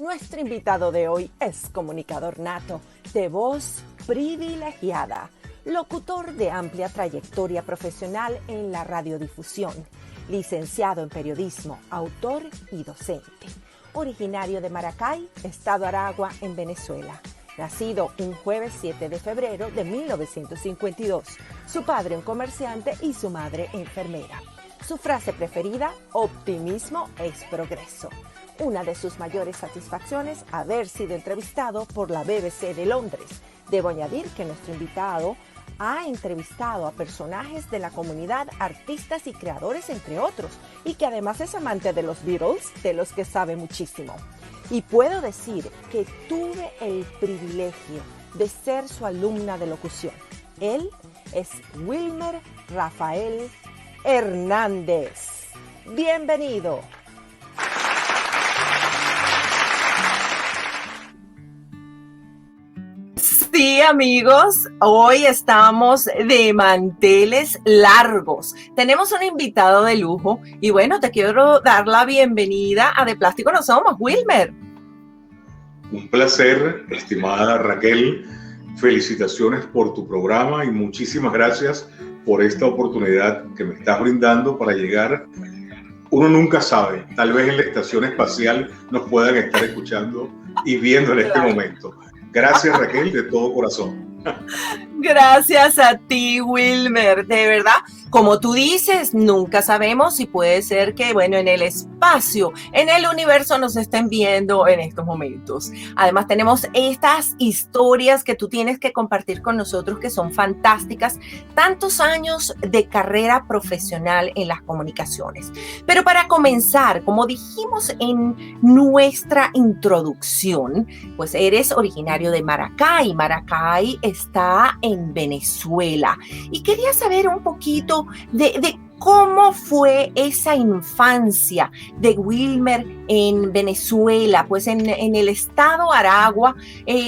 Nuestro invitado de hoy es comunicador nato, de voz privilegiada, locutor de amplia trayectoria profesional en la radiodifusión, licenciado en periodismo, autor y docente. Originario de Maracay, Estado Aragua, en Venezuela. Nacido un jueves 7 de febrero de 1952. Su padre un comerciante y su madre enfermera. Su frase preferida, optimismo es progreso. Una de sus mayores satisfacciones, haber sido entrevistado por la BBC de Londres. Debo añadir que nuestro invitado ha entrevistado a personajes de la comunidad, artistas y creadores, entre otros, y que además es amante de los Beatles, de los que sabe muchísimo. Y puedo decir que tuve el privilegio de ser su alumna de locución. Él es Wilmer Rafael Hernández. Bienvenido. Sí, amigos, hoy estamos de manteles largos. Tenemos un invitado de lujo y bueno, te quiero dar la bienvenida a De Plástico No Somos, Wilmer. Un placer, estimada Raquel. Felicitaciones por tu programa y muchísimas gracias por esta oportunidad que me estás brindando para llegar. Uno nunca sabe, tal vez en la estación espacial nos puedan estar escuchando y viendo en este momento. Gracias, Raquel, de todo corazón. Gracias a ti, Wilmer. De verdad, como tú dices, nunca sabemos si puede ser que, bueno, en el espacio, en el universo nos estén viendo en estos momentos. Además, tenemos estas historias que tú tienes que compartir con nosotros que son fantásticas. Tantos años de carrera profesional en las comunicaciones. Pero para comenzar, como dijimos en nuestra introducción, pues eres originario de Maracay. Maracay está en Venezuela. Y quería saber un poquito de cómo fue esa infancia de Wilmer en Venezuela, pues en el estado Aragua,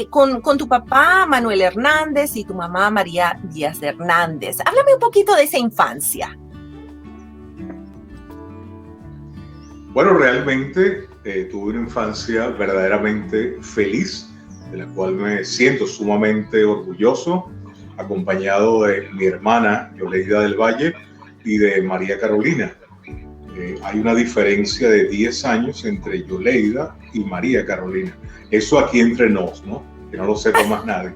con tu papá Manuel Hernández y tu mamá María Díaz Hernández. Háblame un poquito de esa infancia. Bueno, realmente tuve una infancia verdaderamente feliz, de la cual me siento sumamente orgulloso, acompañado de mi hermana Yoleida del Valle y de María Carolina. Hay una diferencia de 10 años entre Yoleida y María Carolina. Eso aquí entre nos, ¿no? Que no lo sepa más nadie.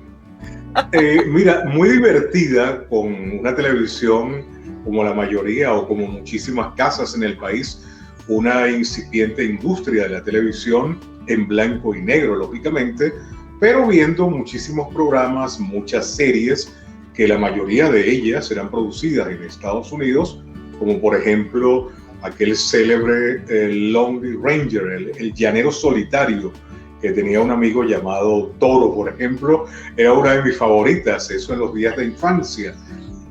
Mira, muy divertida, con una televisión como la mayoría o como muchísimas casas en el país, una incipiente industria de la televisión en blanco y negro, lógicamente, pero viendo muchísimos programas, muchas series, que la mayoría de ellas eran producidas en Estados Unidos, como por ejemplo aquel célebre Lone Ranger, el llanero solitario, que tenía un amigo llamado Toro, por ejemplo, era una de mis favoritas, eso en los días de infancia.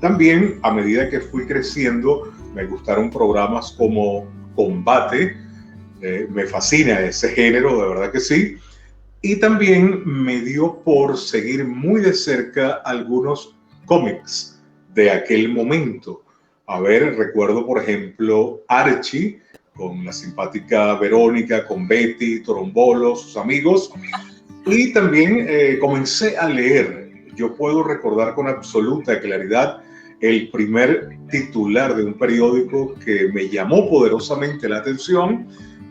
También, a medida que fui creciendo, me gustaron programas como Combate, me fascina ese género, de verdad que sí. Y también me dio por seguir muy de cerca algunos cómics de aquel momento. A ver, recuerdo por ejemplo Archie, con la simpática Verónica, con Betty, Torombolo, sus amigos. Y también comencé a leer. Yo puedo recordar con absoluta claridad el primer titular de un periódico que me llamó poderosamente la atención,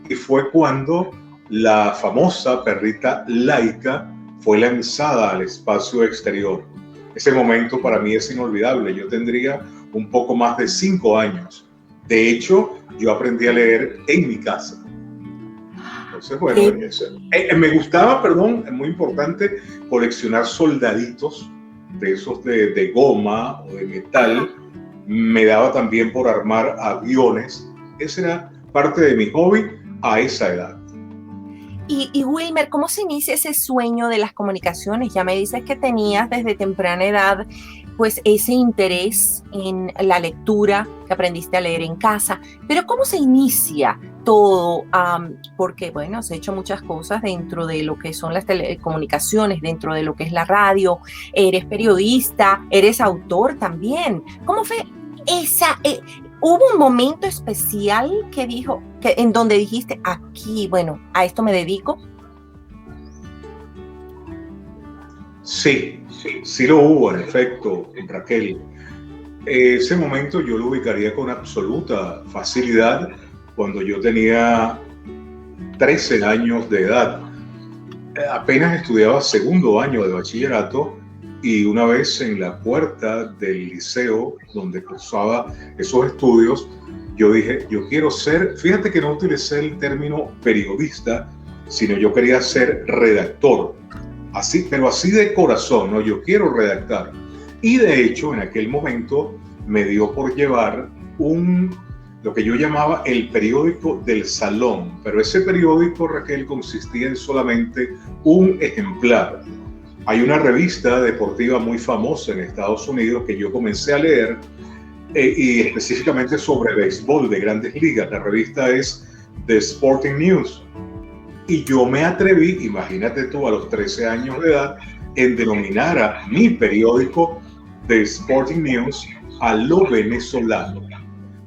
y fue cuando la famosa perrita Laika fue lanzada al espacio exterior. Ese momento para mí es inolvidable. Yo tendría un poco más de 5 años. De hecho, yo aprendí a leer en mi casa. Entonces, bueno, me gustaba, es muy importante, coleccionar soldaditos de esos de goma o de metal. Me daba también por armar aviones. Ese era parte de mi hobby a esa edad. Y Wilmer, ¿cómo se inicia ese sueño de las comunicaciones? Ya me dices que tenías desde temprana edad pues ese interés en la lectura, que aprendiste a leer en casa, pero ¿cómo se inicia todo? Porque bueno, has hecho muchas cosas dentro de lo que son las telecomunicaciones, dentro de lo que es la radio, eres periodista, eres autor también. ¿Cómo fue esa... ¿Hubo un momento especial en donde dijiste, aquí, bueno, a esto me dedico? Sí, sí lo hubo, en efecto, Raquel. Ese momento yo lo ubicaría con absoluta facilidad cuando yo tenía 13 años de edad. Apenas estudiaba segundo año de bachillerato y una vez en la puerta del liceo donde cursaba esos estudios, yo dije, yo quiero ser, fíjate que no utilicé el término periodista, sino yo quería ser redactor, así, pero así de corazón, ¿no? Yo quiero redactar. Y de hecho, en aquel momento me dio por llevar lo que yo llamaba el periódico del salón, pero ese periódico, Raquel, consistía en solamente un ejemplar. Hay una revista deportiva muy famosa en Estados Unidos que yo comencé a leer y específicamente sobre béisbol de Grandes Ligas. La revista es The Sporting News. Y yo me atreví, imagínate tú, a los 13 años de edad, en denominar a mi periódico The Sporting News a lo venezolano.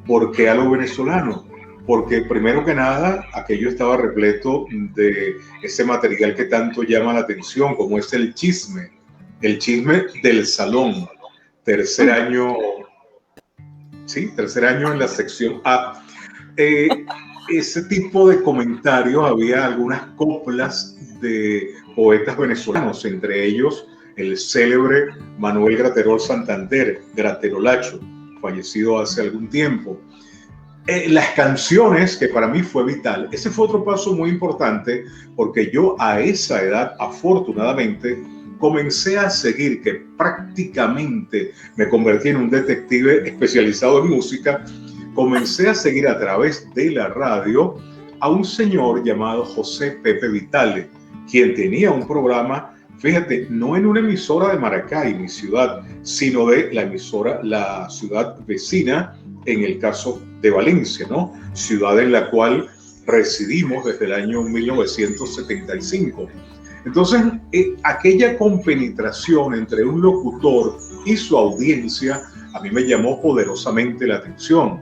¿Por qué a lo venezolano? Porque primero que nada, aquello estaba repleto de ese material que tanto llama la atención, como es el chisme del salón. Tercer año en la sección A. Ese tipo de comentarios, había algunas coplas de poetas venezolanos, entre ellos el célebre Manuel Graterol Santander, Graterolacho, fallecido hace algún tiempo. Las canciones, que para mí fue vital, ese fue otro paso muy importante, porque yo a esa edad, afortunadamente, comencé a seguir, que prácticamente me convertí en un detective especializado en música, comencé a seguir a través de la radio a un señor llamado José Pepe Vitale, quien tenía un programa, fíjate, no en una emisora de Maracay, mi ciudad, sino de la ciudad vecina, en el caso de Valencia, ¿no? Ciudad en la cual residimos desde el año 1975. Entonces, aquella compenetración entre un locutor y su audiencia a mí me llamó poderosamente la atención.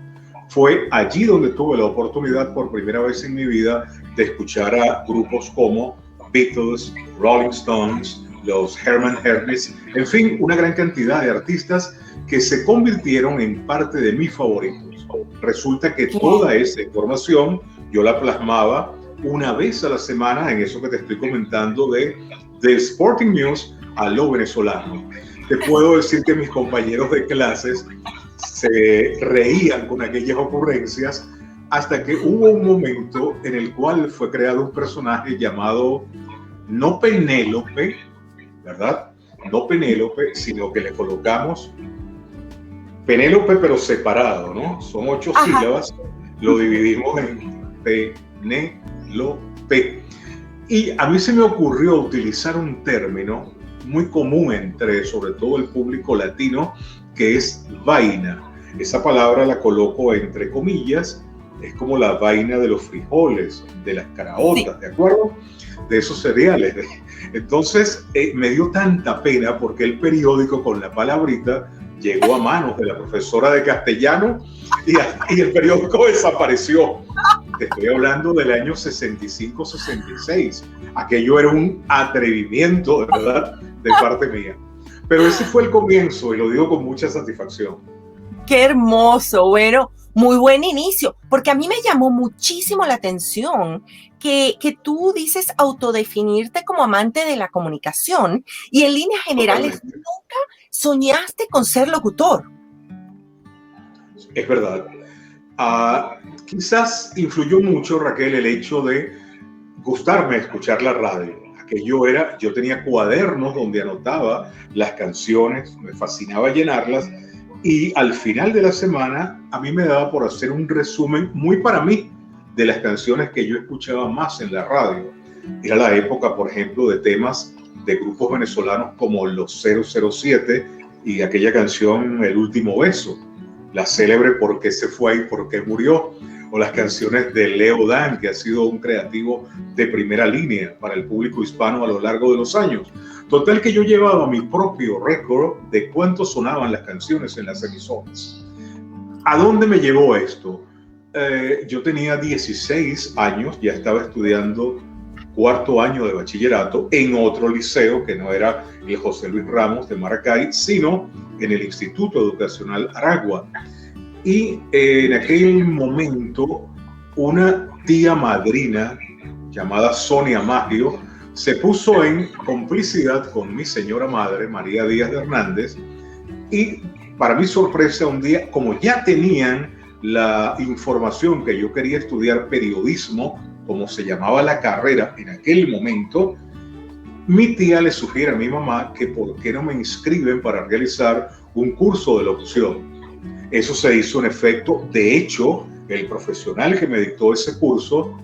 Fue allí donde tuve la oportunidad por primera vez en mi vida de escuchar a grupos como Beatles, Rolling Stones, los Herman Hermits, en fin, una gran cantidad de artistas que se convirtieron en parte de mis favoritos. Resulta que toda esa información yo la plasmaba una vez a la semana en eso que te estoy comentando de Sporting News a lo venezolano. Te puedo decir que mis compañeros de clases se reían con aquellas ocurrencias hasta que hubo un momento en el cual fue creado un personaje llamado no Penélope, ¿verdad? No Penélope, sino que le colocamos Penélope pero separado, ¿no? Son 8 sílabas, lo dividimos en Penélope. Y a mí se me ocurrió utilizar un término muy común entre, sobre todo el público latino, que es vaina. Esa palabra la coloco entre comillas, es como la vaina de los frijoles, de las caraotas, sí. ¿De acuerdo? De esos cereales. Entonces me dio tanta pena porque el periódico con la palabrita llegó a manos de la profesora de castellano y el periódico desapareció. Te estoy hablando del año 65-66. Aquello era un atrevimiento, de verdad, de parte mía. Pero ese fue el comienzo y lo digo con mucha satisfacción. ¡Qué hermoso! Bueno, muy buen inicio, porque a mí me llamó muchísimo la atención que tú dices autodefinirte como amante de la comunicación y en líneas generales nunca soñaste con ser locutor. Es verdad. Quizás influyó mucho, Raquel, el hecho de gustarme escuchar la radio. Yo tenía cuadernos donde anotaba las canciones, me fascinaba llenarlas y al final de la semana a mí me daba por hacer un resumen muy para mí de las canciones que yo escuchaba más en la radio. Era la época, por ejemplo, de temas de grupos venezolanos como los 007 y aquella canción El Último Beso, la célebre ¿Por qué se fue y por qué murió? O las canciones de Leo Dan, que ha sido un creativo de primera línea para el público hispano a lo largo de los años. Total que yo llevaba mi propio récord de cuánto sonaban las canciones en las emisoras. ¿A dónde me llevó esto? Yo tenía 16 años, ya estaba estudiando cuarto año de bachillerato en otro liceo que no era el José Luis Ramos de Maracay, sino en el Instituto Educacional Aragua. Y en aquel momento una tía madrina llamada Sonia Maggio se puso en complicidad con mi señora madre, María Díaz de Hernández, y para mi sorpresa un día, como ya tenían la información que yo quería estudiar periodismo, como se llamaba la carrera en aquel momento, mi tía le sugiere a mi mamá que por qué no me inscriben para realizar un curso de locución. Eso se hizo en efecto. De hecho, el profesional que me dictó ese curso,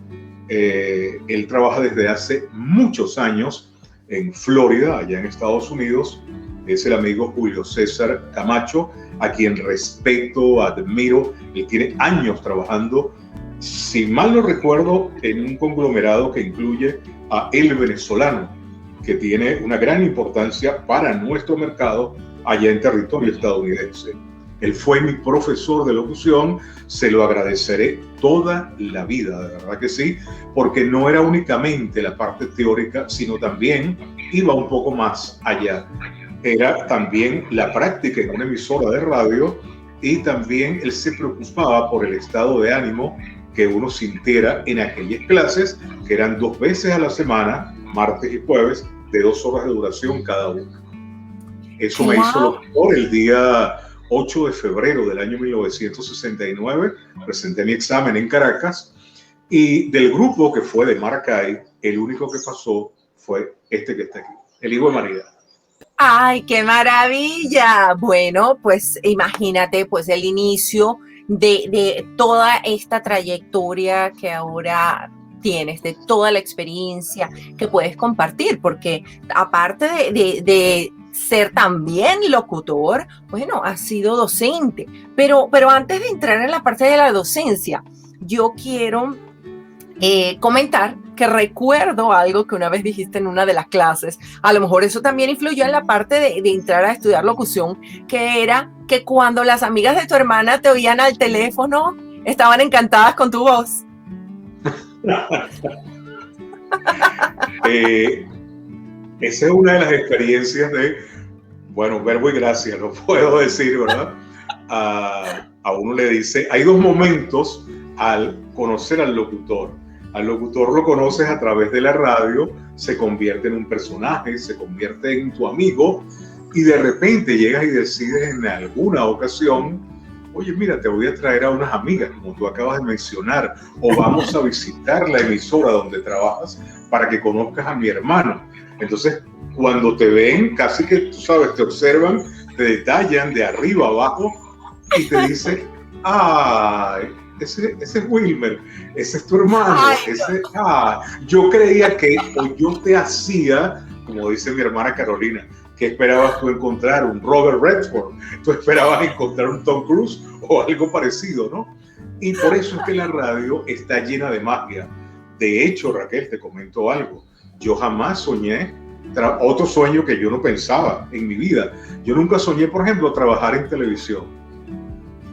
él trabaja desde hace muchos años en Florida, allá en Estados Unidos. Es el amigo Julio César Camacho, a quien respeto, admiro. Él tiene años trabajando, si mal no recuerdo, en un conglomerado que incluye a El Venezolano, que tiene una gran importancia para nuestro mercado allá en territorio estadounidense. Él fue mi profesor de locución, se lo agradeceré toda la vida, de verdad que sí, porque no era únicamente la parte teórica, sino también iba un poco más allá. Era también la práctica en una emisora de radio, y también él se preocupaba por el estado de ánimo que uno sintiera en aquellas clases, que eran 2 veces a la semana, martes y jueves, de 2 horas de duración cada una. Eso me hizo locutor el día 8 de febrero del año 1969, presenté mi examen en Caracas, y del grupo que fue de Maracay, el único que pasó fue este que está aquí, el hijo de María. ¡Ay, qué maravilla! Bueno, pues imagínate pues el inicio de toda esta trayectoria que ahora tienes, de toda la experiencia que puedes compartir, porque aparte de ser también locutor, bueno, has sido docente. Pero antes de entrar en la parte de la docencia, yo quiero comentar que recuerdo algo que una vez dijiste en una de las clases. A lo mejor eso también influyó en la parte de entrar a estudiar locución, que era que cuando las amigas de tu hermana te oían al teléfono, estaban encantadas con tu voz. Esa es una de las experiencias de, bueno, verbo y gracia, no puedo decir, ¿verdad? A uno le dice, hay 2 momentos al conocer al locutor. Al locutor lo conoces a través de la radio, se convierte en un personaje, se convierte en tu amigo, y de repente llegas y decides en alguna ocasión, oye, mira, te voy a traer a unas amigas, como tú acabas de mencionar, o vamos a visitar la emisora donde trabajas para que conozcas a mi hermano. Entonces, cuando te ven, casi que, tú sabes, te observan, te detallan de arriba a abajo y te dicen, ¡ay! Ese es Wilmer, ese es tu hermano. Yo creía que, o yo te hacía, como dice mi hermana Carolina, que esperabas tú encontrar un Robert Redford, tú esperabas encontrar un Tom Cruise o algo parecido, ¿no? Y por eso es que la radio está llena de magia. De hecho, Raquel, te comento algo. Yo jamás soñé, otro sueño que yo no pensaba en mi vida. Yo nunca soñé, por ejemplo, trabajar en televisión.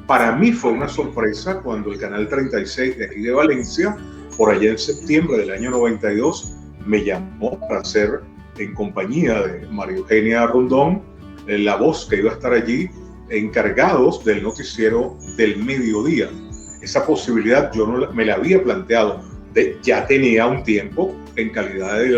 Para mí fue una sorpresa cuando el Canal 36 de aquí de Valencia, por allá en septiembre del año 92, me llamó para ser, en compañía de María Eugenia Rondón, la voz que iba a estar allí, encargados del noticiero del mediodía. Esa posibilidad yo no me la había planteado, ya tenía un tiempo en calidad de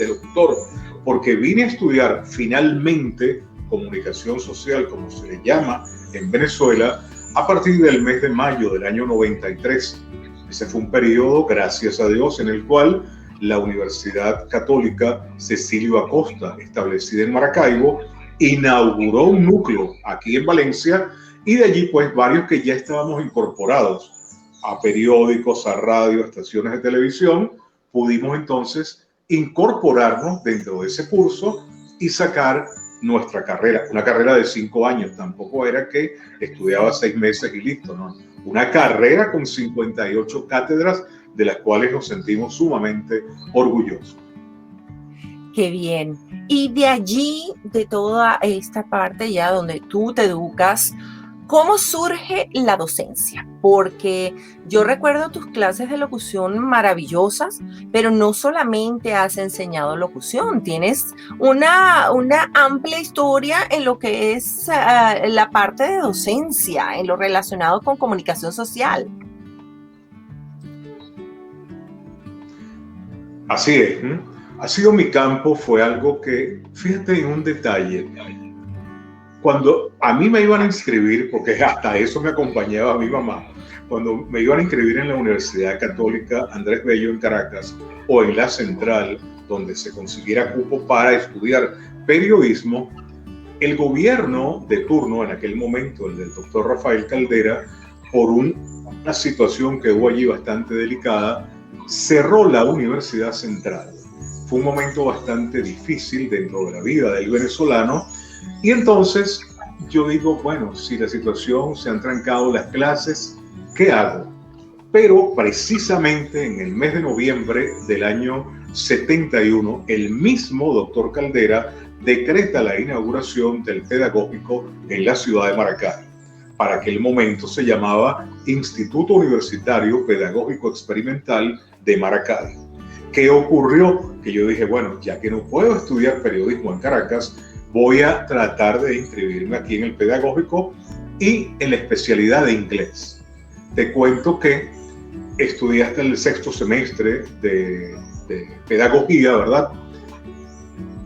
locutor, porque vine a estudiar finalmente comunicación social, como se le llama en Venezuela, a partir del mes de mayo del año 93. Ese fue un periodo, gracias a Dios, en el cual la Universidad Católica Cecilio Acosta, establecida en Maracaibo, inauguró un núcleo aquí en Valencia, y de allí pues varios que ya estábamos incorporados a periódicos, a radio, a estaciones de televisión, pudimos entonces incorporarnos dentro de ese curso y sacar nuestra carrera, una carrera de 5 años, tampoco era que estudiaba 6 meses y listo, ¿no? Una carrera con 58 cátedras, de las cuales nos sentimos sumamente orgullosos. Qué bien. Y de allí, de toda esta parte ya donde tú te educas ¿Cómo surge la docencia? Porque yo recuerdo tus clases de locución maravillosas, pero no solamente has enseñado locución, tienes una amplia historia en lo que es la parte de docencia, en lo relacionado con comunicación social. Así es, ¿eh? Ha sido mi campo, fue algo que, fíjate en un detalle, cuando a mí me iban a inscribir, porque hasta eso me acompañaba mi mamá, cuando me iban a inscribir en la Universidad Católica Andrés Bello en Caracas o en la Central, donde se consiguiera cupo para estudiar periodismo, el gobierno de turno en aquel momento, el del doctor Rafael Caldera, por una situación que hubo allí bastante delicada, cerró la Universidad Central. Fue un momento bastante difícil dentro de la vida del venezolano. Y entonces yo digo, bueno, si la situación se han trancado las clases, ¿qué hago? Pero precisamente en el mes de noviembre del año 71, el mismo doctor Caldera decreta la inauguración del pedagógico en la ciudad de Maracay. Para aquel momento se llamaba Instituto Universitario Pedagógico Experimental de Maracay. ¿Qué ocurrió? Que yo dije, bueno, ya que no puedo estudiar periodismo en Caracas, voy a tratar de inscribirme aquí en el pedagógico y en la especialidad de inglés. Te cuento que estudié hasta el sexto semestre de pedagogía, ¿verdad?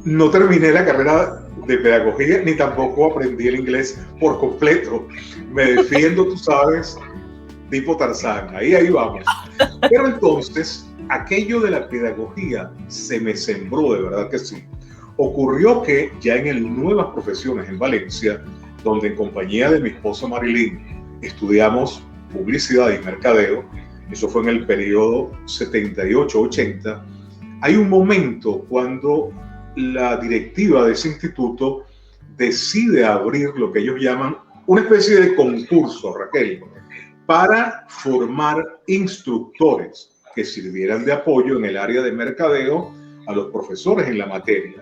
No terminé la carrera de pedagogía ni tampoco aprendí el inglés por completo. Me defiendo, tú sabes, tipo Tarzán. Ahí vamos. Pero entonces, aquello de la pedagogía se me sembró, de verdad que sí. Ocurrió que ya en el Nuevas Profesiones en Valencia, donde en compañía de mi esposa Marilyn estudiamos publicidad y mercadeo, eso fue en el periodo 78-80, hay un momento cuando la directiva de ese instituto decide abrir lo que ellos llaman una especie de concurso, Raquel, para formar instructores que sirvieran de apoyo en el área de mercadeo a los profesores en la materia.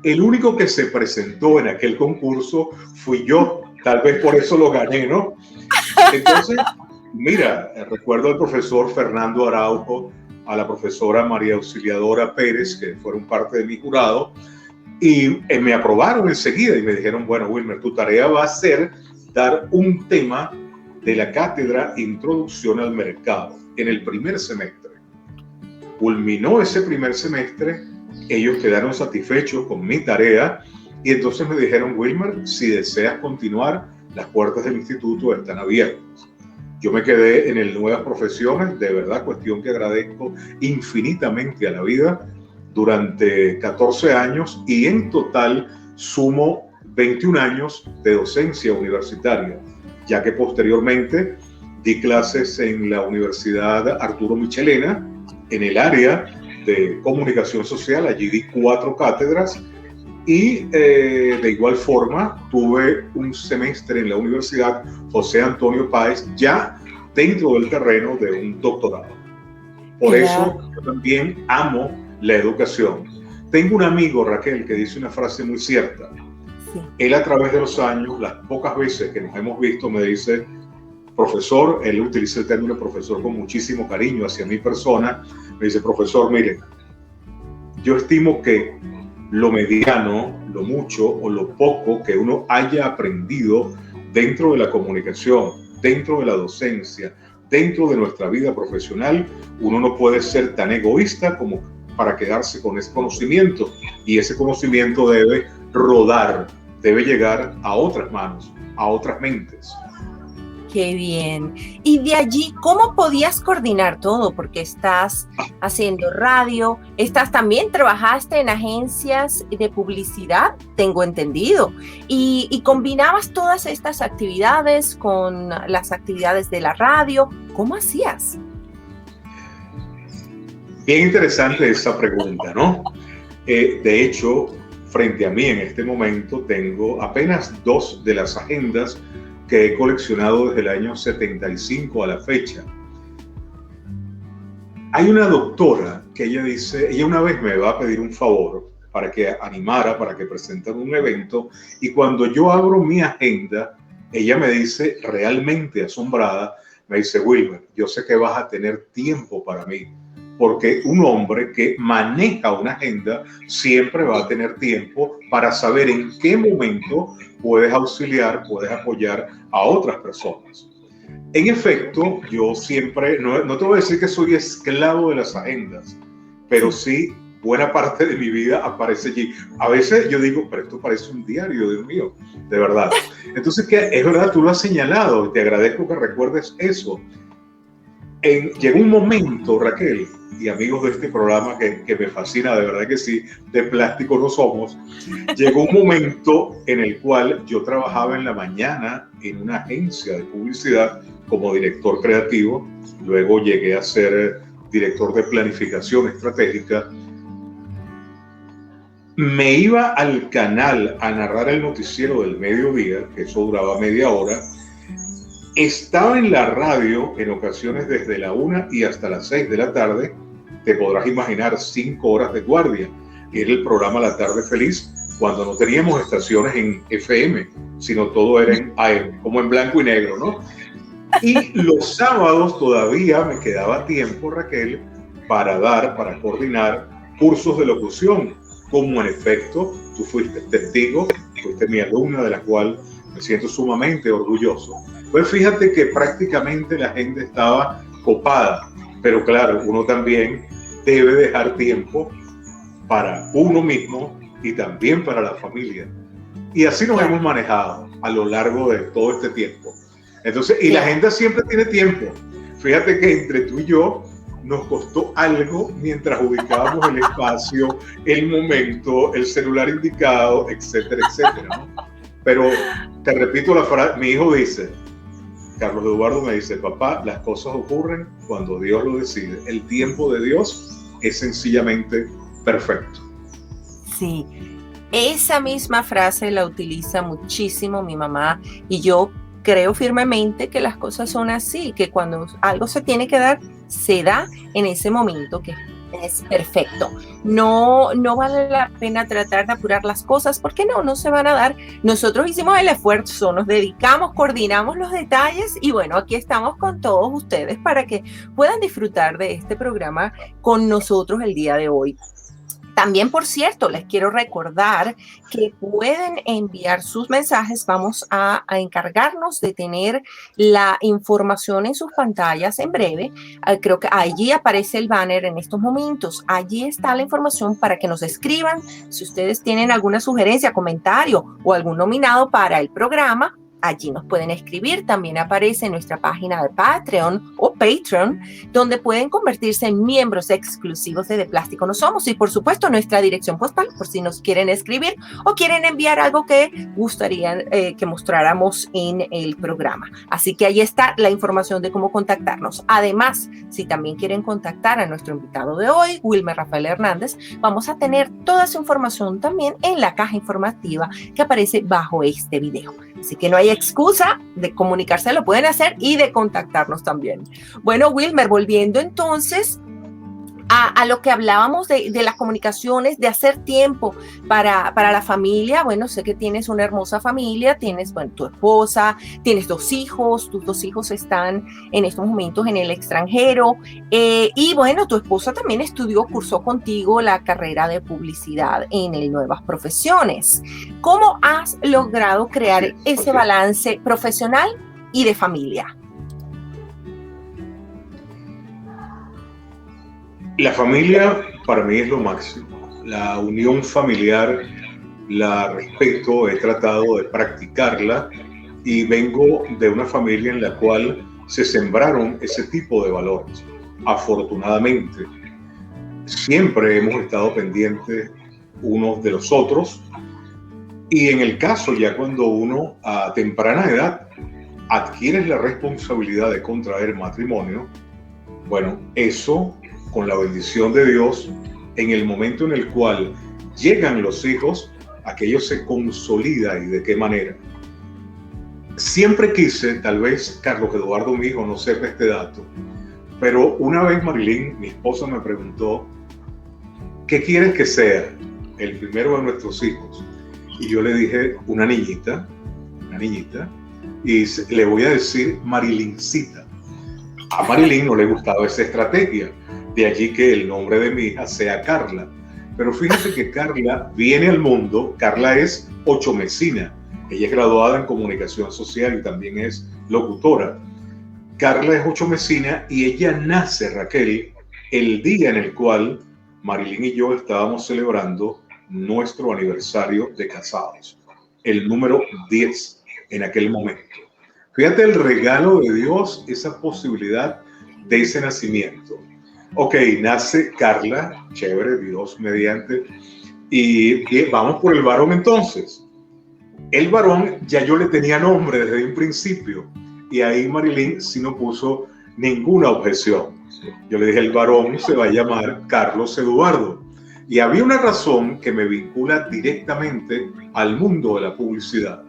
El único que se presentó en aquel concurso fui yo, tal vez por eso lo gané, ¿no? Entonces, mira, recuerdo al profesor Fernando Araujo, a la profesora María Auxiliadora Pérez, que fueron parte de mi jurado, y me aprobaron enseguida y me dijeron, bueno, Wilmer, tu tarea va a ser dar un tema de la cátedra Introducción al Mercado en el primer semestre. Culminó ese primer semestre, ellos quedaron satisfechos con mi tarea y entonces me dijeron, Wilmer, si deseas continuar, las puertas del instituto están abiertas. Yo me quedé en el Nuevas Profesiones, de verdad, cuestión que agradezco infinitamente a la vida, durante 14 años y en total sumo 21 años de docencia universitaria, ya que posteriormente di clases en la Universidad Arturo Michelena, en el área de comunicación social, allí di 4 cátedras y de igual forma tuve un semestre en la Universidad José Antonio Páez, ya dentro del terreno de un doctorado. Por eso yo también amo la educación. Tengo un amigo, Raquel, que dice una frase muy cierta. Sí. Él a través de los años, las pocas veces que nos hemos visto, me dice, profesor, él utiliza el término profesor con muchísimo cariño hacia mi persona, me dice, profesor, mire, yo estimo que lo mediano, lo mucho o lo poco que uno haya aprendido dentro de la comunicación, dentro de la docencia, dentro de nuestra vida profesional, uno no puede ser tan egoísta como para quedarse con ese conocimiento, y ese conocimiento debe rodar, debe llegar a otras manos, a otras mentes. Qué bien. Y de allí, ¿cómo podías coordinar todo? Porque estás haciendo radio, también trabajaste en agencias de publicidad, tengo entendido, y combinabas todas estas actividades con las actividades de la radio. ¿Cómo hacías? Bien interesante esa pregunta, ¿no? De hecho, frente a mí en este momento tengo apenas 2 de las agendas que he coleccionado desde el año 75 a la fecha. Hay una doctora que ella una vez me va a pedir un favor para que animara, para que presentara un evento, y cuando yo abro mi agenda, ella me dice, realmente asombrada, me dice, Wilmer, yo sé que vas a tener tiempo para mí, porque un hombre que maneja una agenda siempre va a tener tiempo para saber en qué momento puedes auxiliar, puedes apoyar a otras personas. En efecto, yo siempre, no te voy a decir que soy esclavo de las agendas, pero sí buena parte de mi vida aparece allí. A veces yo digo, pero esto parece un diario, Dios mío, de verdad. Entonces, que es verdad, tú lo has señalado, y te agradezco que recuerdes eso. Llegó un momento, Raquel, y amigos de este programa que me fascina, de verdad que sí, de plástico no somos, llegó un momento en el cual yo trabajaba en la mañana en una agencia de publicidad como director creativo, luego llegué a ser director de planificación estratégica. Me iba al canal a narrar el noticiero del mediodía, que eso duraba media hora. Estaba en la radio en ocasiones desde la 1 y hasta las 6 de la tarde. Te podrás imaginar 5 horas de guardia. Era el programa La Tarde Feliz, cuando no teníamos estaciones en FM, sino todo era en AM, como en blanco y negro, ¿no? Y los sábados todavía me quedaba tiempo, Raquel, para coordinar cursos de locución, como en efecto tú fuiste testigo, fuiste mi alumna, de la cual me siento sumamente orgulloso. Pues fíjate que prácticamente la gente estaba copada, pero claro, uno también debe dejar tiempo para uno mismo y también para la familia. Y así nos hemos manejado a lo largo de todo este tiempo. Entonces, y la gente siempre tiene tiempo. Fíjate que entre tú y yo nos costó algo mientras ubicábamos el espacio, el momento, el celular indicado, etcétera, etcétera, ¿no? Pero te repito la frase, mi hijo dice, Carlos Eduardo me dice, papá, las cosas ocurren cuando Dios lo decide. El tiempo de Dios es sencillamente perfecto. Sí, esa misma frase la utiliza muchísimo mi mamá, y yo creo firmemente que las cosas son así, que cuando algo se tiene que dar, se da en ese momento, que es perfecto. No vale la pena tratar de apurar las cosas, porque no se van a dar. Nosotros hicimos el esfuerzo, nos dedicamos, coordinamos los detalles, y bueno, aquí estamos con todos ustedes para que puedan disfrutar de este programa con nosotros el día de hoy. También, por cierto, les quiero recordar que pueden enviar sus mensajes. Vamos a encargarnos de tener la información en sus pantallas en breve. Creo que allí aparece el banner en estos momentos. Allí está la información para que nos escriban. Si ustedes tienen alguna sugerencia, comentario o algún nominado para el programa, allí nos pueden escribir. También aparece en nuestra página de Patreon o Patreon, donde pueden convertirse en miembros exclusivos de Plástico No Somos. Y por supuesto, nuestra dirección postal, por si nos quieren escribir o quieren enviar algo que gustarían que mostráramos en el programa. Así que ahí está la información de cómo contactarnos. Además, si también quieren contactar a nuestro invitado de hoy, Wilmer Rafael Hernández, vamos a tener toda su información también en la caja informativa que aparece bajo este video. Así que no hay excusa de comunicarse, lo pueden hacer, y de contactarnos también. Bueno, Wilmer, volviendo entonces a lo que hablábamos de las comunicaciones, de hacer tiempo para la familia. Bueno, sé que tienes una hermosa familia, tienes, bueno, tu esposa, tienes 2 hijos, tus 2 hijos están en estos momentos en el extranjero, y bueno, tu esposa también cursó contigo la carrera de publicidad en el Nuevas Profesiones. ¿Cómo has logrado crear ese balance profesional y de familia? La familia para mí es lo máximo. La unión familiar la respeto, he tratado de practicarla, y vengo de una familia en la cual se sembraron ese tipo de valores. Afortunadamente, siempre hemos estado pendientes unos de los otros, y en el caso ya cuando uno a temprana edad adquiere la responsabilidad de contraer matrimonio, bueno, eso, con la bendición de Dios, en el momento en el cual llegan los hijos, aquello se consolida. ¿Y de qué manera? Siempre quise, tal vez Carlos Eduardo, mi hijo, no sepa este dato, pero una vez Marilyn, mi esposa, me preguntó, ¿qué quieres que sea el primero de nuestros hijos? Y yo le dije, una niñita. y le voy a decir Marilincita. A Marilyn no le gustaba esa estrategia, de allí que el nombre de mi hija sea Carla. Pero fíjate que Carla viene al mundo, Carla es ochomecina, ella es graduada en comunicación social y también es locutora. Carla es ochomecina y ella nace, Raquel, el día en el cual Marilyn y yo estábamos celebrando nuestro aniversario de casados, el número 10 en aquel momento. Fíjate el regalo de Dios, esa posibilidad de ese nacimiento. Ok, nace Carla, chévere, Dios mediante, y vamos por el varón entonces. El varón ya yo le tenía nombre desde un principio, y ahí Marilyn sí no puso ninguna objeción. Yo le dije, el varón se va a llamar Carlos Eduardo. Y había una razón que me vincula directamente al mundo de la publicidad.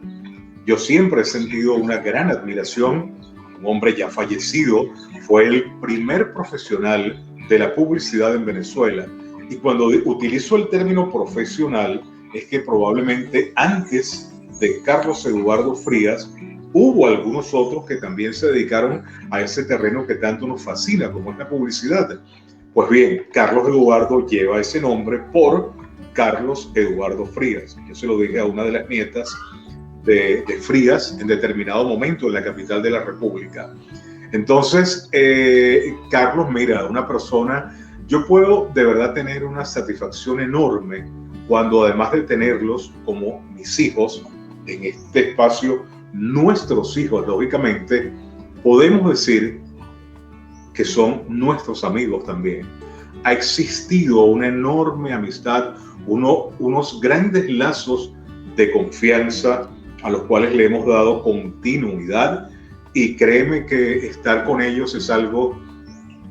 Yo siempre he sentido una gran admiración. Un hombre ya fallecido fue el primer profesional de la publicidad en Venezuela. Y cuando utilizo el término profesional, es que probablemente antes de Carlos Eduardo Frías, hubo algunos otros que también se dedicaron a ese terreno que tanto nos fascina, como es la publicidad. Pues bien, Carlos Eduardo lleva ese nombre por Carlos Eduardo Frías. Yo se lo dije a una de las nietas de Frías en determinado momento en la capital de la República. Entonces, Carlos, mira, una persona, yo puedo de verdad tener una satisfacción enorme cuando además de tenerlos como mis hijos en este espacio, nuestros hijos, lógicamente, podemos decir que son nuestros amigos también. Ha existido una enorme amistad, unos grandes lazos de confianza a los cuales le hemos dado continuidad, y créeme que estar con ellos es algo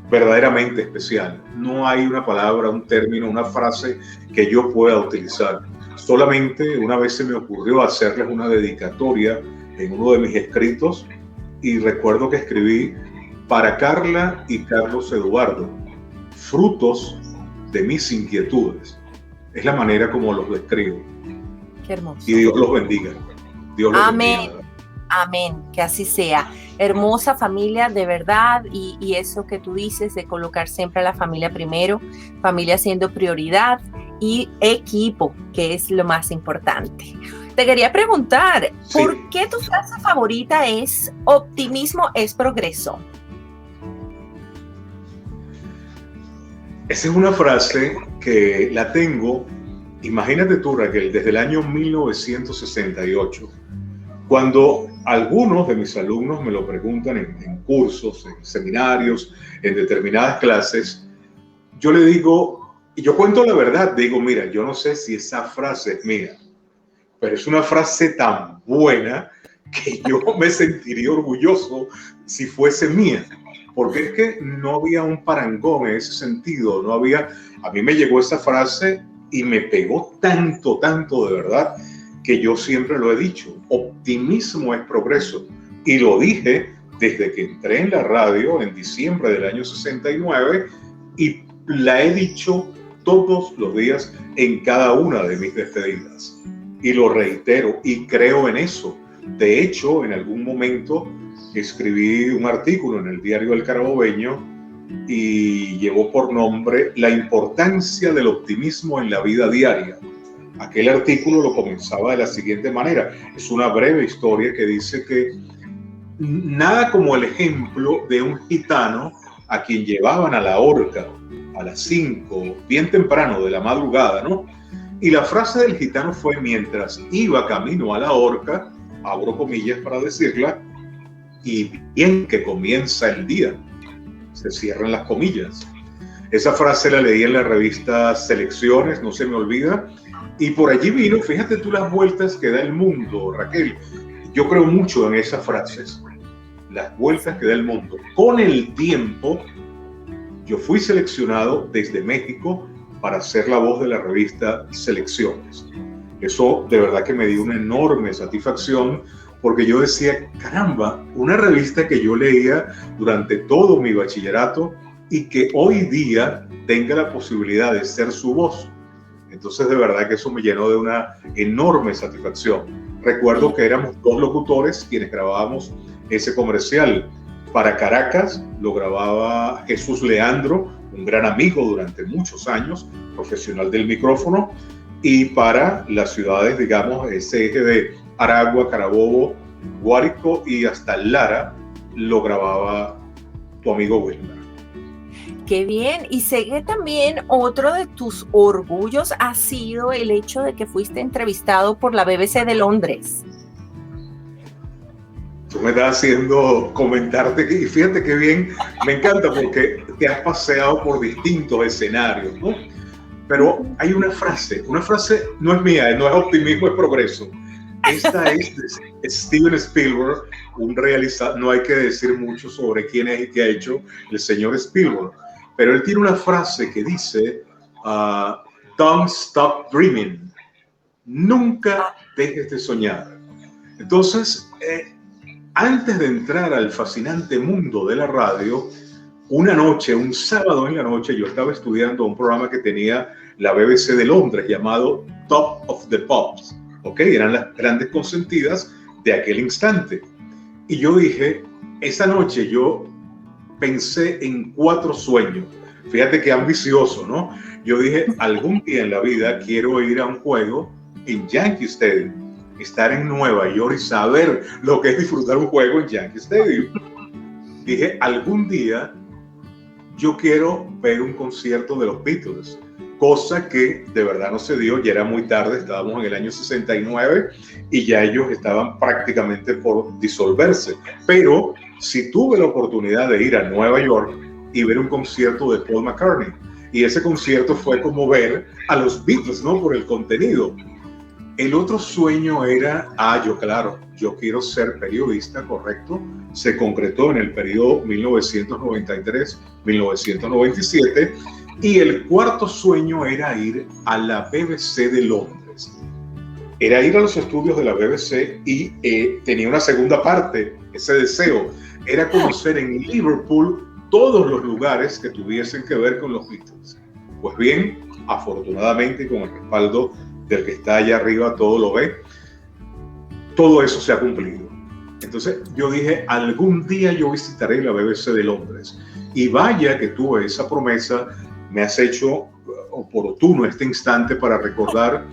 verdaderamente especial. No hay una palabra, un término, una frase que yo pueda utilizar. Solamente una vez se me ocurrió hacerles una dedicatoria en uno de mis escritos, y recuerdo que escribí: para Carla y Carlos Eduardo, frutos de mis inquietudes. Es la manera como los describo. Qué hermoso. Y Dios los bendiga. Dios los Amén. bendiga. Amén, que así sea. Hermosa familia, de verdad, y eso que tú dices de colocar siempre a la familia primero, familia siendo prioridad, y equipo, que es lo más importante. Te quería preguntar, sí, ¿por qué tu frase favorita es optimismo es progreso? Esa es una frase que la tengo, imagínate tú, Raquel, desde el año 1968. Cuando algunos de mis alumnos me lo preguntan en cursos, en seminarios, en determinadas clases, yo le digo, y yo cuento la verdad, digo, mira, yo no sé si esa frase es mía, pero es una frase tan buena que yo me sentiría orgulloso si fuese mía, porque es que no había un parangón en ese sentido, no había, a mí me llegó esa frase y me pegó tanto, tanto de verdad, que yo siempre lo he dicho, optimismo es progreso, y lo dije desde que entré en la radio en diciembre del año 69, y la he dicho todos los días en cada una de mis despedidas, y lo reitero y creo en eso. De hecho, en algún momento escribí un artículo en el diario El Carabobeño y llevó por nombre La importancia del optimismo en la vida diaria. Aquel artículo lo comenzaba de la siguiente manera. Es una breve historia que dice que nada como el ejemplo de un gitano a quien llevaban a la horca a las 5, bien temprano de la madrugada, ¿no? Y la frase del gitano fue: mientras iba camino a la horca, abro comillas para decirla, y bien que comienza el día, se cierran las comillas. Esa frase la leí en la revista Selecciones, no se me olvida, y por allí vino, fíjate tú las vueltas que da el mundo, Raquel. Yo creo mucho en esas frases, las vueltas que da el mundo. Con el tiempo, yo fui seleccionado desde México para ser la voz de la revista Selecciones. Eso de verdad que me dio una enorme satisfacción, porque yo decía, caramba, una revista que yo leía durante todo mi bachillerato y que hoy día tenga la posibilidad de ser su voz. Entonces de verdad que eso me llenó de una enorme satisfacción. Recuerdo que éramos dos locutores quienes grabábamos ese comercial. Para Caracas lo grababa Jesús Leandro, un gran amigo durante muchos años, profesional del micrófono, y para las ciudades, digamos, ese eje de Aragua, Carabobo, Guárico y hasta Lara, lo grababa tu amigo Wilmer. Qué bien. Y sé que también otro de tus orgullos ha sido el hecho de que fuiste entrevistado por la BBC de Londres. Tú me estás haciendo comentarte, y fíjate qué bien, me encanta porque te has paseado por distintos escenarios, ¿no? Pero hay una frase no es mía, no es optimismo, es progreso. Esta es de Steven Spielberg, un realizador, no hay que decir mucho sobre quién es y qué ha hecho el señor Spielberg, pero él tiene una frase que dice, don't stop dreaming, nunca dejes de soñar. Entonces, antes de entrar al fascinante mundo de la radio, una noche, un sábado en la noche, yo estaba estudiando un programa que tenía la BBC de Londres llamado Top of the Pops, ¿ok? Eran las grandes consentidas de aquel instante. Y yo dije, esa noche yo pensé en 4 sueños. Fíjate qué ambicioso, ¿no? Yo dije, algún día en la vida quiero ir a un juego en Yankee Stadium, estar en Nueva York y saber lo que es disfrutar un juego en Yankee Stadium. Dije, algún día yo quiero ver un concierto de los Beatles, cosa que de verdad no se dio, ya era muy tarde, estábamos en el año 69 y ya ellos estaban prácticamente por disolverse. Pero sí tuve la oportunidad de ir a Nueva York y ver un concierto de Paul McCartney. Y ese concierto fue como ver a los Beatles, ¿no? Por el contenido. El otro sueño era, yo quiero ser periodista, correcto. Se concretó en el periodo 1993-1997. Y el cuarto sueño era ir a la BBC de Londres. Era ir a los estudios de la BBC y tenía una segunda parte, ese deseo. Era conocer en Liverpool todos los lugares que tuviesen que ver con los Beatles. Pues bien, afortunadamente, con el respaldo del que está allá arriba, todo lo ve, todo eso se ha cumplido. Entonces yo dije, algún día yo visitaré la BBC de Londres. Y vaya que tuve esa promesa, me has hecho oportuno este instante para recordar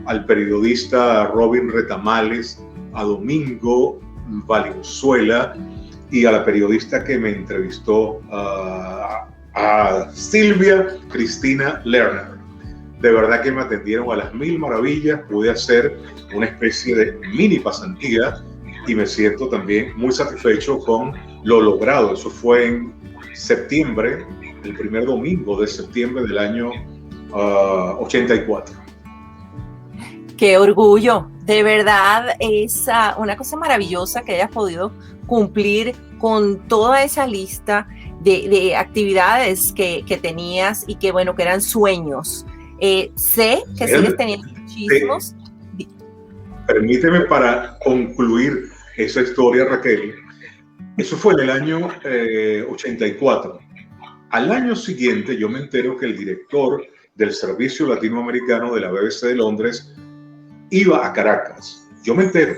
al periodista Robin Retamales, a Domingo Valenzuela y a la periodista que me entrevistó, a Silvia Cristina Lerner. De verdad que me atendieron a las mil maravillas, pude hacer una especie de mini pasantía y me siento también muy satisfecho con lo logrado. Eso fue en septiembre, el primer domingo de septiembre del año 84. ¡Qué orgullo! De verdad es una cosa maravillosa que hayas podido cumplir con toda esa lista de actividades que tenías y que, bueno, que eran sueños. Sé que sigues teniendo muchísimos. Permíteme para concluir esa historia, Raquel. Eso fue en el año 84. Al año siguiente yo me entero que el director del servicio latinoamericano de la BBC de Londres iba a Caracas. Yo me entero.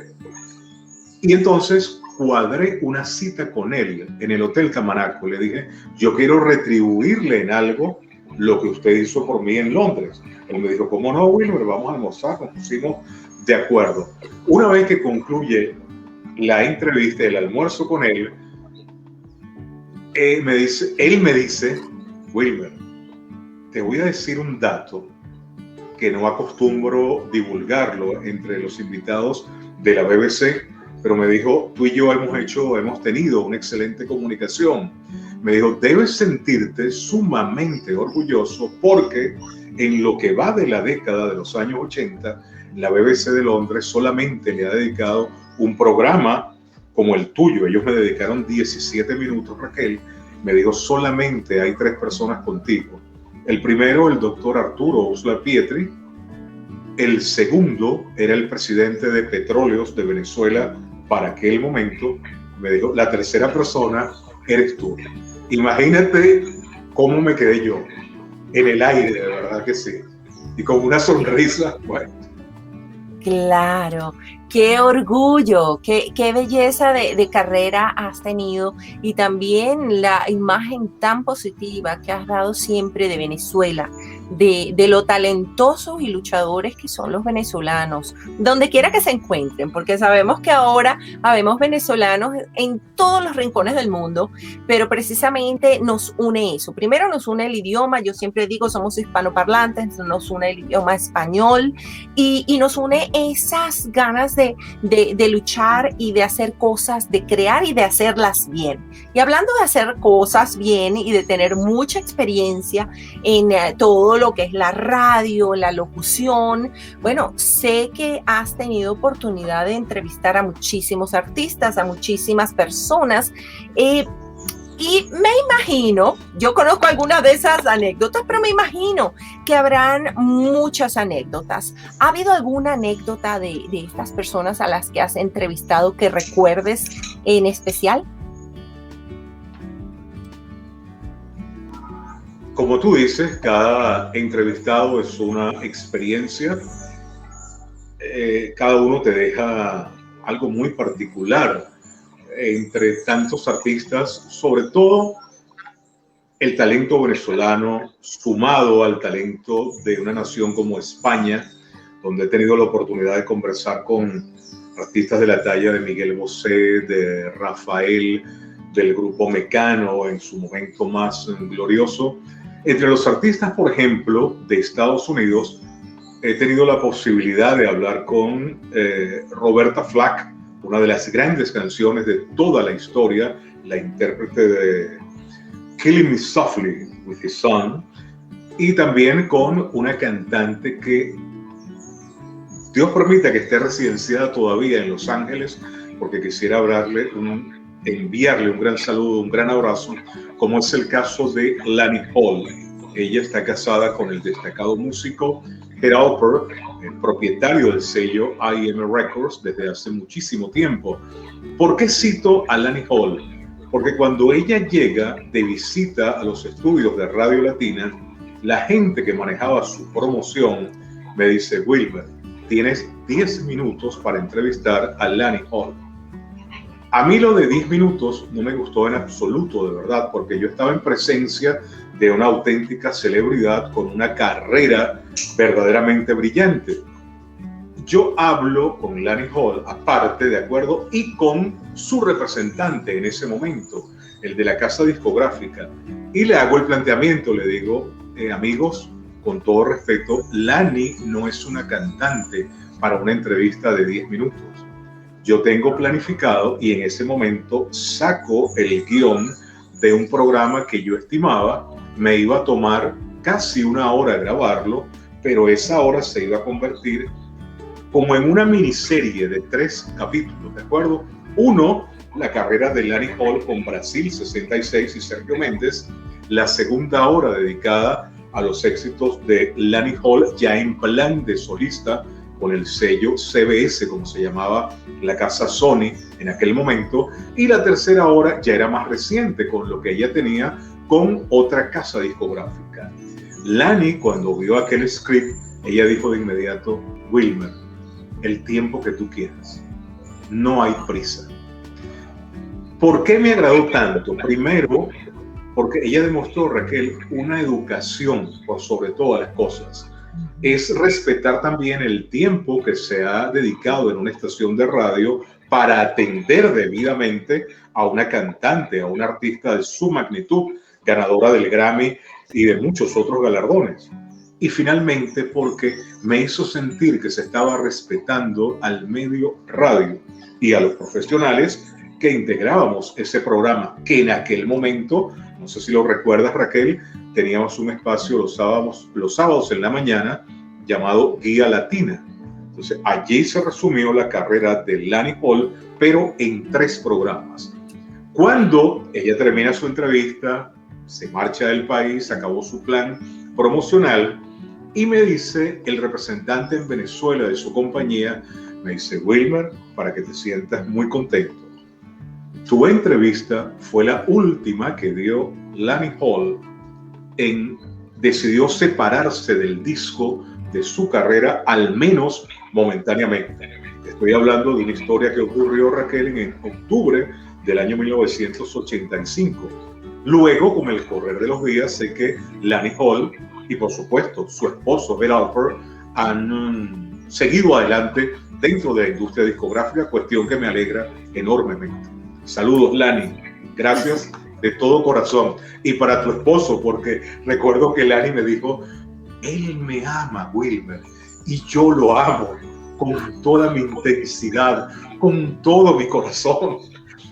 Y entonces cuadré una cita con él en el Hotel Tamanaco. Le dije, yo quiero retribuirle en algo lo que usted hizo por mí en Londres. Él me dijo, ¿cómo no, Wilmer? Vamos a almorzar. Nos pusimos de acuerdo. Una vez que concluye la entrevista, el almuerzo con él, él me dice, Wilmer, te voy a decir un dato que no acostumbro divulgarlo entre los invitados de la BBC, pero me dijo, tú y yo hemos tenido una excelente comunicación. Me dijo, debes sentirte sumamente orgulloso porque en lo que va de la década de los años 80, la BBC de Londres solamente le ha dedicado un programa como el tuyo. Ellos me dedicaron 17 minutos, Raquel. Me dijo, solamente hay 3 personas contigo. El primero, el doctor Arturo Uslar Pietri. El segundo era el presidente de Petróleos de Venezuela para aquel momento. Me dijo, la tercera persona eres tú. Imagínate cómo me quedé yo, en el aire, de verdad que sí. Y con una sonrisa, bueno. Claro, qué orgullo, qué belleza de carrera has tenido y también la imagen tan positiva que has dado siempre de Venezuela, de lo talentosos y luchadores que son los venezolanos, donde quiera que se encuentren, porque sabemos que ahora habemos venezolanos en todos los rincones del mundo, pero precisamente nos une eso. Primero nos une el idioma, yo siempre digo somos hispanoparlantes, nos une el idioma español y nos une esas ganas de luchar y de hacer cosas, de crear y de hacerlas bien. Y hablando de hacer cosas bien y de tener mucha experiencia en todo lo que es la radio, la locución, bueno, sé que has tenido oportunidad de entrevistar a muchísimos artistas, a muchísimas personas, y me imagino, yo conozco algunas de esas anécdotas, pero me imagino que habrán muchas anécdotas. ¿Ha habido alguna anécdota de estas personas a las que has entrevistado que recuerdes en especial? Como tú dices, cada entrevistado es una experiencia. Cada uno te deja algo muy particular. Entre tantos artistas, sobre todo el talento venezolano sumado al talento de una nación como España, donde he tenido la oportunidad de conversar con artistas de la talla de Miguel Bosé, de Rafael, del grupo Mecano en su momento más glorioso. Entre los artistas, por ejemplo, de Estados Unidos, he tenido la posibilidad de hablar con Roberta Flack, una de las grandes canciones de toda la historia, la intérprete de Killing Me Softly with His Son, y también con una cantante que Dios permita que esté residenciada todavía en Los Ángeles, porque quisiera enviarle un gran saludo, un gran abrazo, como es el caso de Lani Hall. Ella está casada con el destacado músico Ed Alper, el propietario del sello IM Records desde hace muchísimo tiempo. ¿Por qué cito a Lani Hall? Porque cuando ella llega de visita a los estudios de Radio Latina, la gente que manejaba su promoción me dice: Wilmer, tienes 10 minutos para entrevistar a Lani Hall. A mí lo de 10 minutos no me gustó en absoluto, de verdad, porque yo estaba en presencia de una auténtica celebridad con una carrera verdaderamente brillante. Yo hablo con Lani Hall aparte, de acuerdo, y con su representante en ese momento, el de la casa discográfica, y le hago el planteamiento, le digo, amigos, con todo respeto, Lani no es una cantante para una entrevista de 10 minutos. Yo tengo planificado y en ese momento saco el guión de un programa que yo estimaba me iba a tomar casi una hora grabarlo, pero esa hora se iba a convertir como en una miniserie de 3 capítulos, ¿de acuerdo? Uno, la carrera de Lani Hall con Brasil 66 y Sergio Méndez. La segunda hora dedicada a los éxitos de Lani Hall ya en plan de solista, con el sello CBS, como se llamaba la casa Sony en aquel momento, y la tercera hora ya era más reciente, con lo que ella tenía con otra casa discográfica. Lani, cuando vio aquel script, ella dijo de inmediato: Wilmer, el tiempo que tú quieras, no hay prisa. ¿Por qué me agradó tanto? Primero, porque ella demostró, Raquel, una educación por sobre todas las cosas. Es respetar también el tiempo que se ha dedicado en una estación de radio para atender debidamente a una cantante, a una artista de su magnitud, ganadora del Grammy y de muchos otros galardones. Y finalmente porque me hizo sentir que se estaba respetando al medio radio y a los profesionales que integrábamos ese programa, que en aquel momento, no sé si lo recuerdas, Raquel, teníamos un espacio los sábados en la mañana llamado Guía Latina. Entonces allí se resumió la carrera de Lani Hall, pero en 3 programas. Cuando ella termina su entrevista, se marcha del país, acabó su plan promocional y me dice el representante en Venezuela de su compañía, me dice: Wilmer, para que te sientas muy contento, tu entrevista fue la última que dio Lani Hall decidió separarse del disco de su carrera, al menos momentáneamente. Estoy hablando de una historia que ocurrió, Raquel, en octubre del año 1985. Luego, con el correr de los días, sé que Lani Hall y, por supuesto, su esposo, Bill Alper, han seguido adelante dentro de la industria discográfica, cuestión que me alegra enormemente. Saludos, Lani. Gracias de todo corazón. Y para tu esposo, porque recuerdo que Lani me dijo, él me ama, Wilmer, y yo lo amo con toda mi intensidad, con todo mi corazón.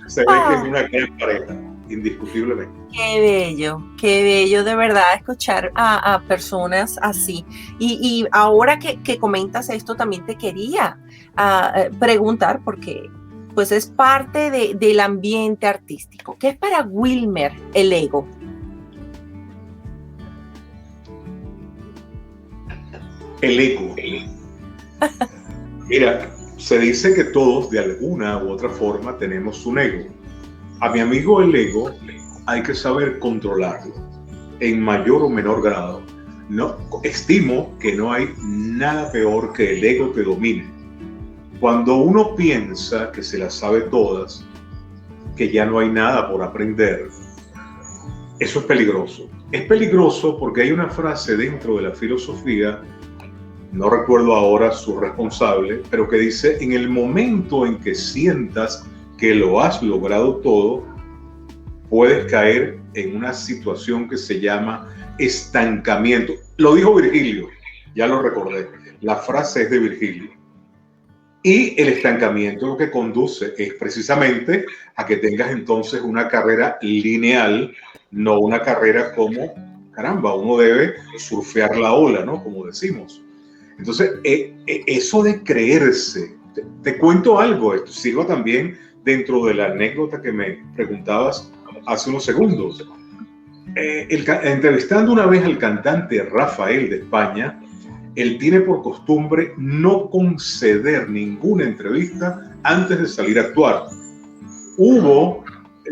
Se ve que es una gran pareja, indiscutiblemente. Qué bello de verdad escuchar a personas así. Y ahora que comentas esto, también te quería preguntar, porque pues es parte del ambiente artístico. ¿Qué es para Wilmer el ego? El ego. Mira, se dice que todos de alguna u otra forma tenemos un ego. A mi amigo el ego hay que saber controlarlo en mayor o menor grado. No, estimo que no hay nada peor que el ego te domine. Cuando uno piensa que se las sabe todas, que ya no hay nada por aprender, eso es peligroso. Es peligroso porque hay una frase dentro de la filosofía, no recuerdo ahora su responsable, pero que dice, en el momento en que sientas que lo has logrado todo, puedes caer en una situación que se llama estancamiento. Lo dijo Virgilio, ya lo recordé, la frase es de Virgilio. Y el estancamiento lo que conduce es precisamente a que tengas entonces una carrera lineal, no una carrera como, caramba, uno debe surfear la ola, ¿no? Como decimos. Entonces, eso de creerse, te cuento algo, esto sirva también dentro de la anécdota que me preguntabas hace unos segundos. Entrevistando una vez al cantante Rafael de España, él tiene por costumbre no conceder ninguna entrevista antes de salir a actuar. Hubo,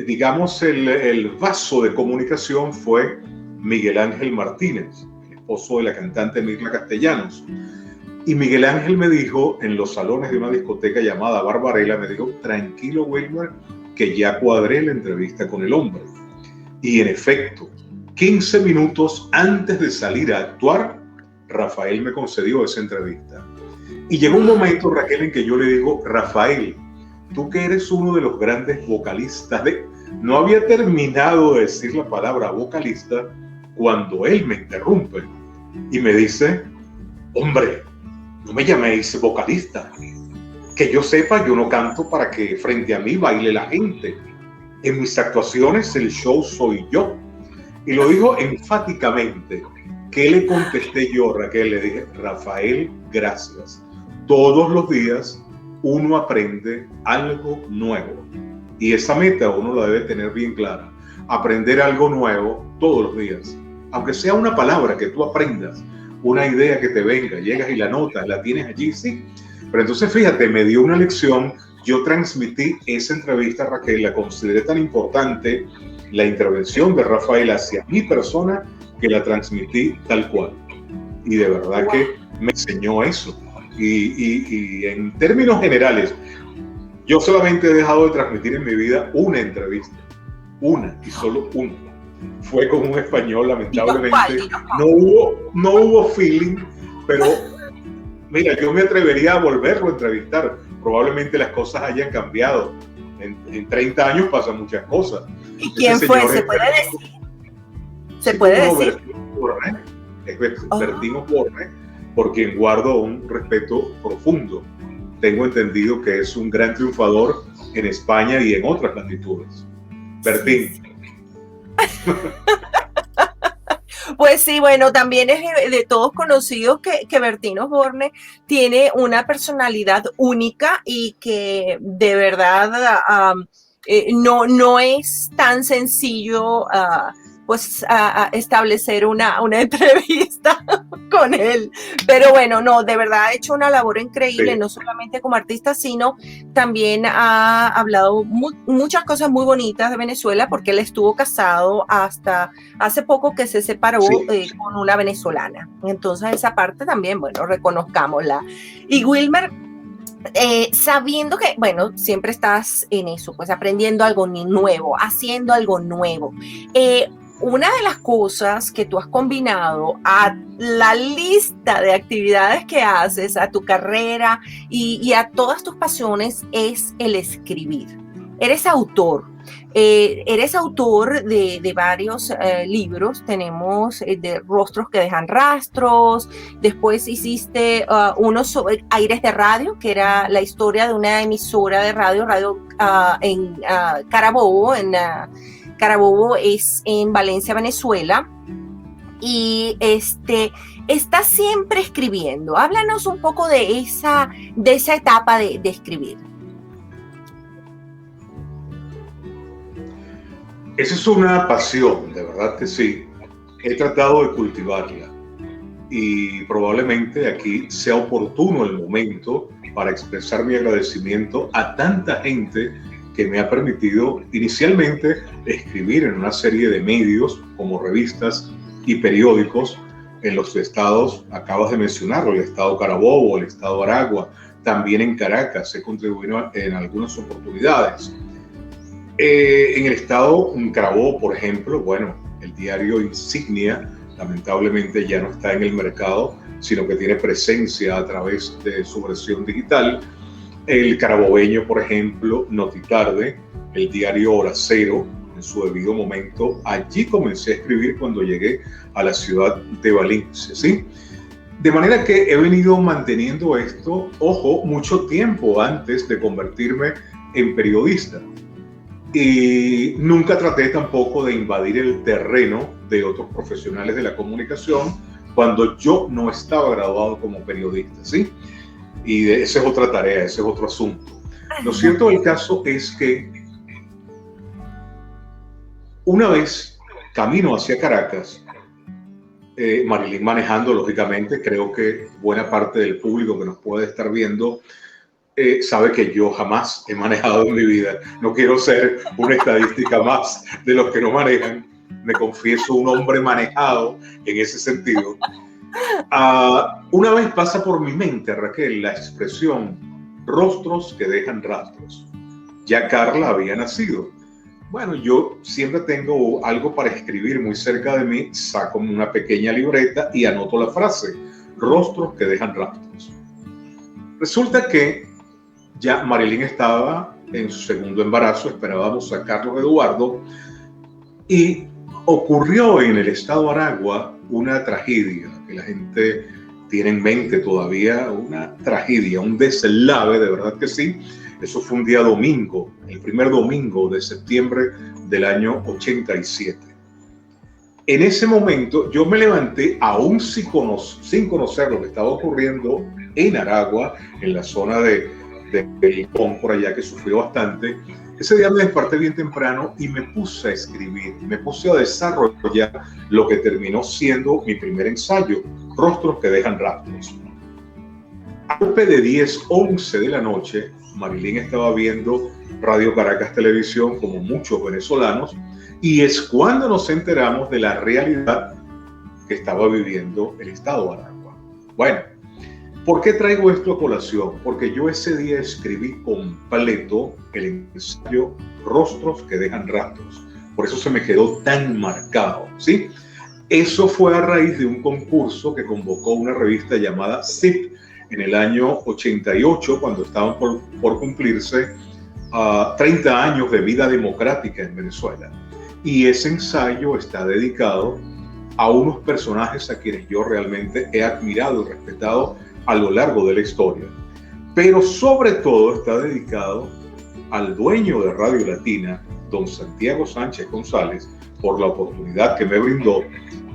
digamos, el vaso de comunicación fue Miguel Ángel Martínez, el esposo de la cantante Mirla Castellanos. Y Miguel Ángel me dijo en los salones de una discoteca llamada Barbarella, me dijo, tranquilo Wilmer, que ya cuadré la entrevista con el hombre. Y en efecto, 15 minutos antes de salir a actuar, Rafael me concedió esa entrevista. Y llegó un momento, Raquel, en que yo le digo, Rafael, tú que eres uno de los grandes vocalistas No había terminado de decir la palabra vocalista cuando él me interrumpe y me dice, hombre, no me llaméis vocalista. Que yo sepa, yo no canto para que frente a mí baile la gente. En mis actuaciones el show soy yo. Y lo dijo enfáticamente. ¿Qué le contesté yo, Raquel? Le dije, Rafael, gracias. Todos los días uno aprende algo nuevo. Y esa meta uno la debe tener bien clara. Aprender algo nuevo todos los días. Aunque sea una palabra que tú aprendas, una idea que te venga, llegas y la notas, la tienes allí, sí. Pero entonces, fíjate, me dio una lección. Yo transmití esa entrevista, Raquel, la consideré tan importante, la intervención de Rafael hacia mi persona, que la transmití tal cual. Y de verdad que me enseñó eso. Y en términos generales, yo solamente he dejado de transmitir en mi vida una entrevista. Una, y solo una. Fue con un español, lamentablemente. No hubo feeling, pero mira, yo me atrevería a volverlo a entrevistar. Probablemente las cosas hayan cambiado. En 30 años pasan muchas cosas. ¿Y quién fue? ¿Se puede decir? ¿Se puede decir? Bertín Osborne, por quien guardo un respeto profundo. Tengo entendido que es un gran triunfador en España y en otras latitudes. Bertín. Pues sí, bueno, también es de todos conocidos que Bertín Osborne tiene una personalidad única y que de verdad no es tan sencillo pues a establecer una entrevista con él. Pero bueno, no, de verdad ha hecho una labor increíble, no solamente como artista, sino también ha hablado muchas cosas muy bonitas de Venezuela, porque él estuvo casado hasta hace poco que se separó con una venezolana. Entonces esa parte también, bueno, reconozcámosla. Y Wilmer, sabiendo que, bueno, siempre estás en eso, pues aprendiendo algo nuevo, haciendo algo nuevo. Una de las cosas que tú has combinado a la lista de actividades que haces, a tu carrera y a todas tus pasiones es el escribir. Eres autor. Eres autor de varios libros. Tenemos de Rostros que dejan rastros. Después hiciste uno sobre Aires de Radio, que era la historia de una emisora de radio en Carabobo. Carabobo es en Valencia, Venezuela. Y estás siempre escribiendo. Háblanos un poco de esa etapa de escribir. Esa es una pasión, de verdad que sí. He tratado de cultivarla y probablemente aquí sea oportuno el momento para expresar mi agradecimiento a tanta gente que me ha permitido inicialmente escribir en una serie de medios como revistas y periódicos en los estados, acabas de mencionarlo, el estado Carabobo, el estado Aragua, también en Caracas he contribuido en algunas oportunidades. En el estado Carabobo, por ejemplo, bueno, el diario Insignia lamentablemente ya no está en el mercado, sino que tiene presencia a través de su versión digital. El carabobeño, por ejemplo, Notitarde, el diario Hora Cero, en su debido momento. Allí comencé a escribir cuando llegué a la ciudad de Valencia, ¿sí? De manera que he venido manteniendo esto, ojo, mucho tiempo antes de convertirme en periodista. Y nunca traté tampoco de invadir el terreno de otros profesionales de la comunicación cuando yo no estaba graduado como periodista, ¿sí? Y esa es otra tarea, ese es otro asunto. Lo cierto del caso es que una vez camino hacia Caracas, Marilyn manejando, lógicamente, creo que buena parte del público que nos puede estar viendo sabe que yo jamás he manejado en mi vida. No quiero ser una estadística más de los que no manejan. Me confieso un hombre manejado en ese sentido. Una vez pasa por mi mente, Raquel, la expresión rostros que dejan rastros. Ya Carla había nacido. Bueno, yo siempre tengo algo para escribir muy cerca de mí, saco una pequeña libreta y anoto la frase, rostros que dejan rastros. Resulta que ya Marilyn estaba en su segundo embarazo, esperábamos a Carlos Eduardo y ocurrió en el estado Aragua una tragedia que la gente tiene en mente todavía, una tragedia, un deslave, de verdad que sí. Eso fue un día domingo, el primer domingo de septiembre del año 87. En ese momento yo me levanté aún sin conocer lo que estaba ocurriendo en Aragua, en la zona de Licón, por allá, que sufrió bastante. Ese día me desperté bien temprano y me puse a escribir, me puse a desarrollar lo que terminó siendo mi primer ensayo, Rostros que dejan rastros. A golpe de 10, 11 de la noche, Marilyn estaba viendo Radio Caracas Televisión como muchos venezolanos y es cuando nos enteramos de la realidad que estaba viviendo el estado de Aragua. Bueno, ¿por qué traigo esto a colación? Porque yo ese día escribí completo el ensayo Rostros que dejan rastros. Por eso se me quedó tan marcado, ¿sí? Eso fue a raíz de un concurso que convocó una revista llamada ZIP en el año 88, cuando estaban por cumplirse 30 años de vida democrática en Venezuela. Y ese ensayo está dedicado a unos personajes a quienes yo realmente he admirado y respetado a lo largo de la historia. Pero sobre todo está dedicado al dueño de Radio Latina, don Santiago Sánchez González, por la oportunidad que me brindó,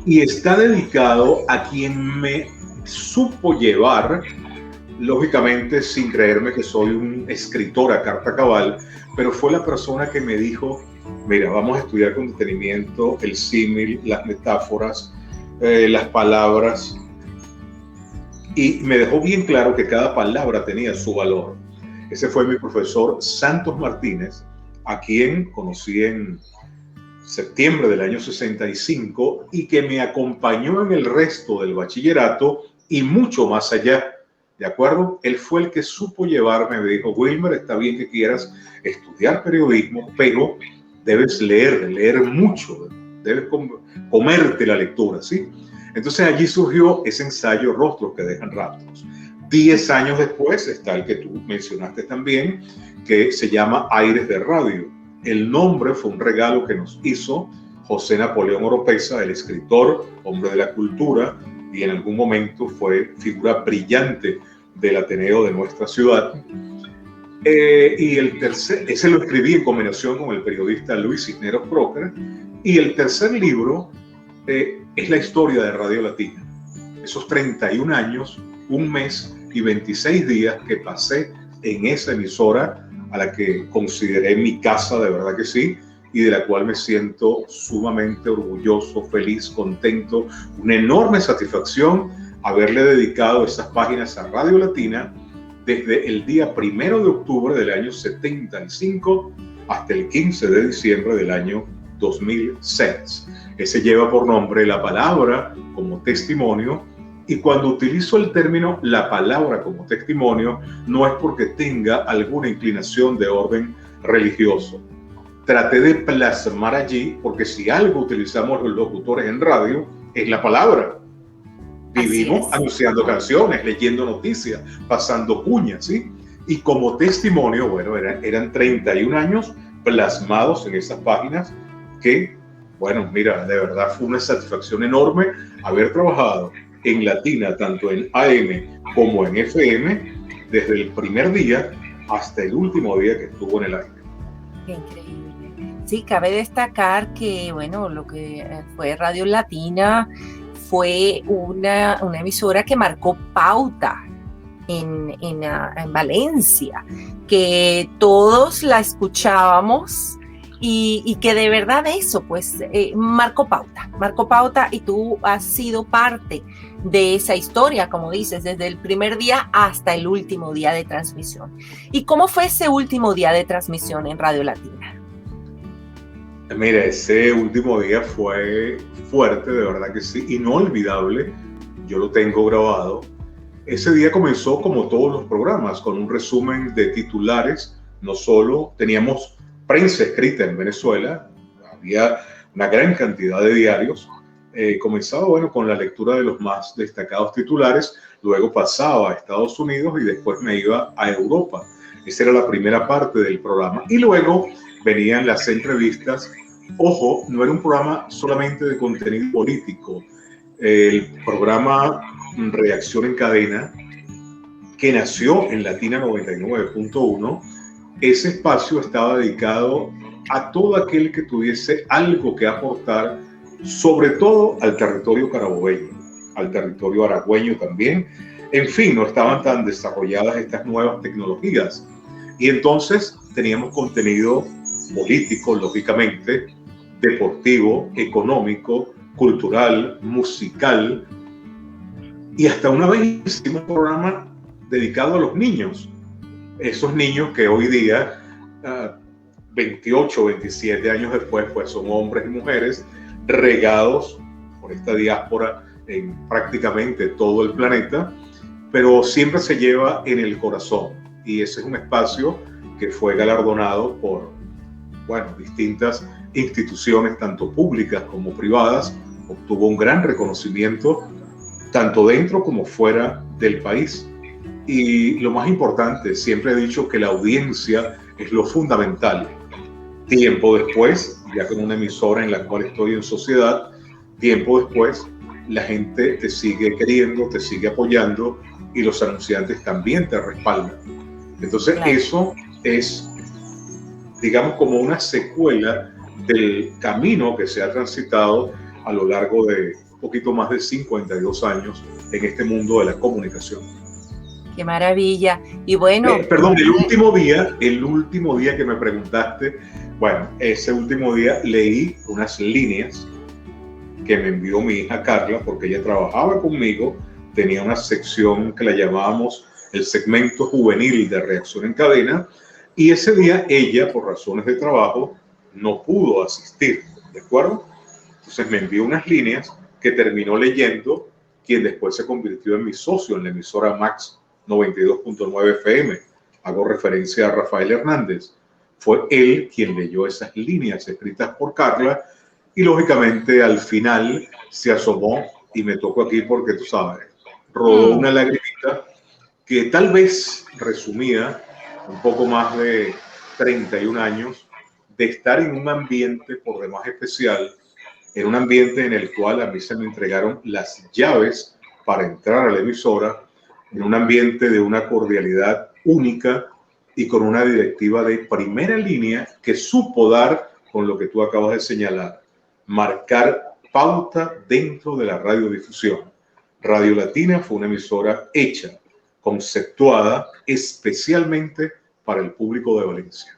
y está dedicado a quien me supo llevar, lógicamente sin creerme que soy un escritor a carta cabal, pero fue la persona que me dijo, Mira, vamos a estudiar con detenimiento el símil, las metáforas, las palabras, y me dejó bien claro que cada palabra tenía su valor. Ese fue mi profesor Santos Martínez, a quien conocí en septiembre del año 65 y que me acompañó en el resto del bachillerato y mucho más allá. ¿De acuerdo? Él fue el que supo llevarme, me dijo: Wilmer, está bien que quieras estudiar periodismo, pero debes leer mucho, debes comerte la lectura, ¿sí? Entonces allí surgió ese ensayo Rostros que dejan rastros. 10 años después está el que tú mencionaste también, que se llama Aires de Radio. El nombre fue un regalo que nos hizo José Napoleón Oropesa, el escritor, hombre de la cultura, y en algún momento fue figura brillante del Ateneo de nuestra ciudad. Y el tercer, ese lo escribí en combinación con el periodista Luis Cisneros Prócer. Y el tercer libro es la historia de Radio Latina. Esos 31 años, un mes y 26 días que pasé en esa emisora, a la que consideré mi casa, de verdad que sí, y de la cual me siento sumamente orgulloso, feliz, contento, una enorme satisfacción haberle dedicado esas páginas a Radio Latina desde el día 1 de octubre del año 75 hasta el 15 de diciembre del año 2006. Ese lleva por nombre La Palabra como testimonio, y cuando utilizo el término La Palabra como testimonio no es porque tenga alguna inclinación de orden religioso. Traté de plasmar allí, porque si algo utilizamos los locutores en radio es la palabra. Vivimos anunciando canciones, leyendo noticias, pasando cuñas, ¿sí? Y como testimonio, bueno, eran 31 años plasmados en esas páginas que, bueno, mira, de verdad fue una satisfacción enorme haber trabajado en Latina, tanto en AM como en FM, desde el primer día hasta el último día que estuvo en el aire. Qué increíble. Sí, cabe destacar que, bueno, lo que fue Radio Latina fue una emisora que marcó pauta en Valencia, que todos la escuchábamos y que de verdad eso, pues, marcó pauta, y tú has sido parte de esa historia, como dices, desde el primer día hasta el último día de transmisión. ¿Y cómo fue ese último día de transmisión en Radio Latina? Mira, ese último día fue fuerte, de verdad que sí, inolvidable. Yo lo tengo grabado. Ese día comenzó como todos los programas, con un resumen de titulares. No solo teníamos prensa escrita en Venezuela, había una gran cantidad de diarios. Comenzaba, bueno, con la lectura de los más destacados titulares, luego pasaba a Estados Unidos y después me iba a Europa. Esa era la primera parte del programa. Y luego venían las entrevistas. Ojo, no era un programa solamente de contenido político. El programa Reacción en Cadena, que nació en Latina 99.1, ese espacio estaba dedicado a todo aquel que tuviese algo que aportar, sobre todo al territorio carabobeño, al territorio aragüeño también. En fin, no estaban tan desarrolladas estas nuevas tecnologías. Y entonces teníamos contenido político, lógicamente, deportivo, económico, cultural, musical, y hasta una vez hicimos un programa dedicado a los niños, esos niños que hoy día, 28, 27 años después, pues son hombres y mujeres regados por esta diáspora en prácticamente todo el planeta, pero siempre se lleva en el corazón, y ese es un espacio que fue galardonado por, bueno, distintas instituciones, tanto públicas como privadas. Obtuvo un gran reconocimiento, tanto dentro como fuera del país. Y lo más importante, siempre he dicho que la audiencia es lo fundamental. Tiempo después, ya con una emisora en la cual estoy en sociedad, tiempo después, la gente te sigue queriendo, te sigue apoyando, y los anunciantes también te respaldan. Entonces, claro, eso es, digamos, como una secuela del camino que se ha transitado a lo largo de un poquito más de 52 años en este mundo de la comunicación. ¡Qué maravilla! Y bueno... Perdón, el último día que me preguntaste, Bueno, ese último día leí unas líneas que me envió mi hija Carla, porque ella trabajaba conmigo, tenía una sección que la llamábamos el segmento juvenil de reacción en cadena, y ese día ella, por razones de trabajo, no pudo asistir, ¿de acuerdo? Entonces me envió unas líneas que terminó leyendo quien después se convirtió en mi socio en la emisora Max 92.9 FM. Hago referencia a Rafael Hernández. Fue él quien leyó esas líneas escritas por Carla y lógicamente al final se asomó y me tocó aquí porque tú sabes, rodó una lagrimita que tal vez resumía un poco más de 31 años de estar en un ambiente por demás especial, en un ambiente en el cual a mí se me entregaron las llaves para entrar a la emisora, en un ambiente de una cordialidad única y con una directiva de primera línea que supo dar con lo que tú acabas de señalar, marcar pauta dentro de la radiodifusión. Radio Latina fue una emisora hecha, conceptuada especialmente para el público de Valencia.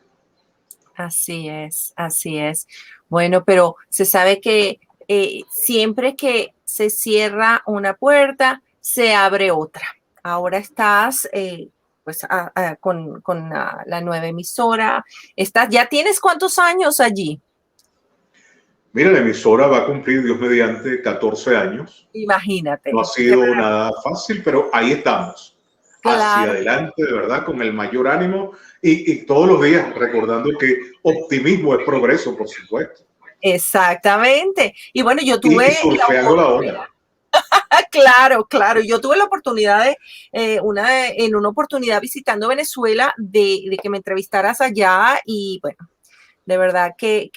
Así es, así es. Bueno, pero se sabe que siempre que se cierra una puerta, se abre otra. Ahora estás pues con la nueva emisora. ¿Ya tienes cuántos años allí? Mira, la emisora va a cumplir, Dios mediante, 14 años. Imagínate. No ha sido nada fácil, pero ahí estamos. Claro. Hacia adelante, de verdad, con el mayor ánimo y todos los días recordando que optimismo es progreso, por supuesto. Exactamente. Y bueno, yo tuve... Y surfeando la ola. Claro, claro. Yo tuve la oportunidad en una oportunidad visitando Venezuela de que me entrevistaras allá y bueno, de verdad que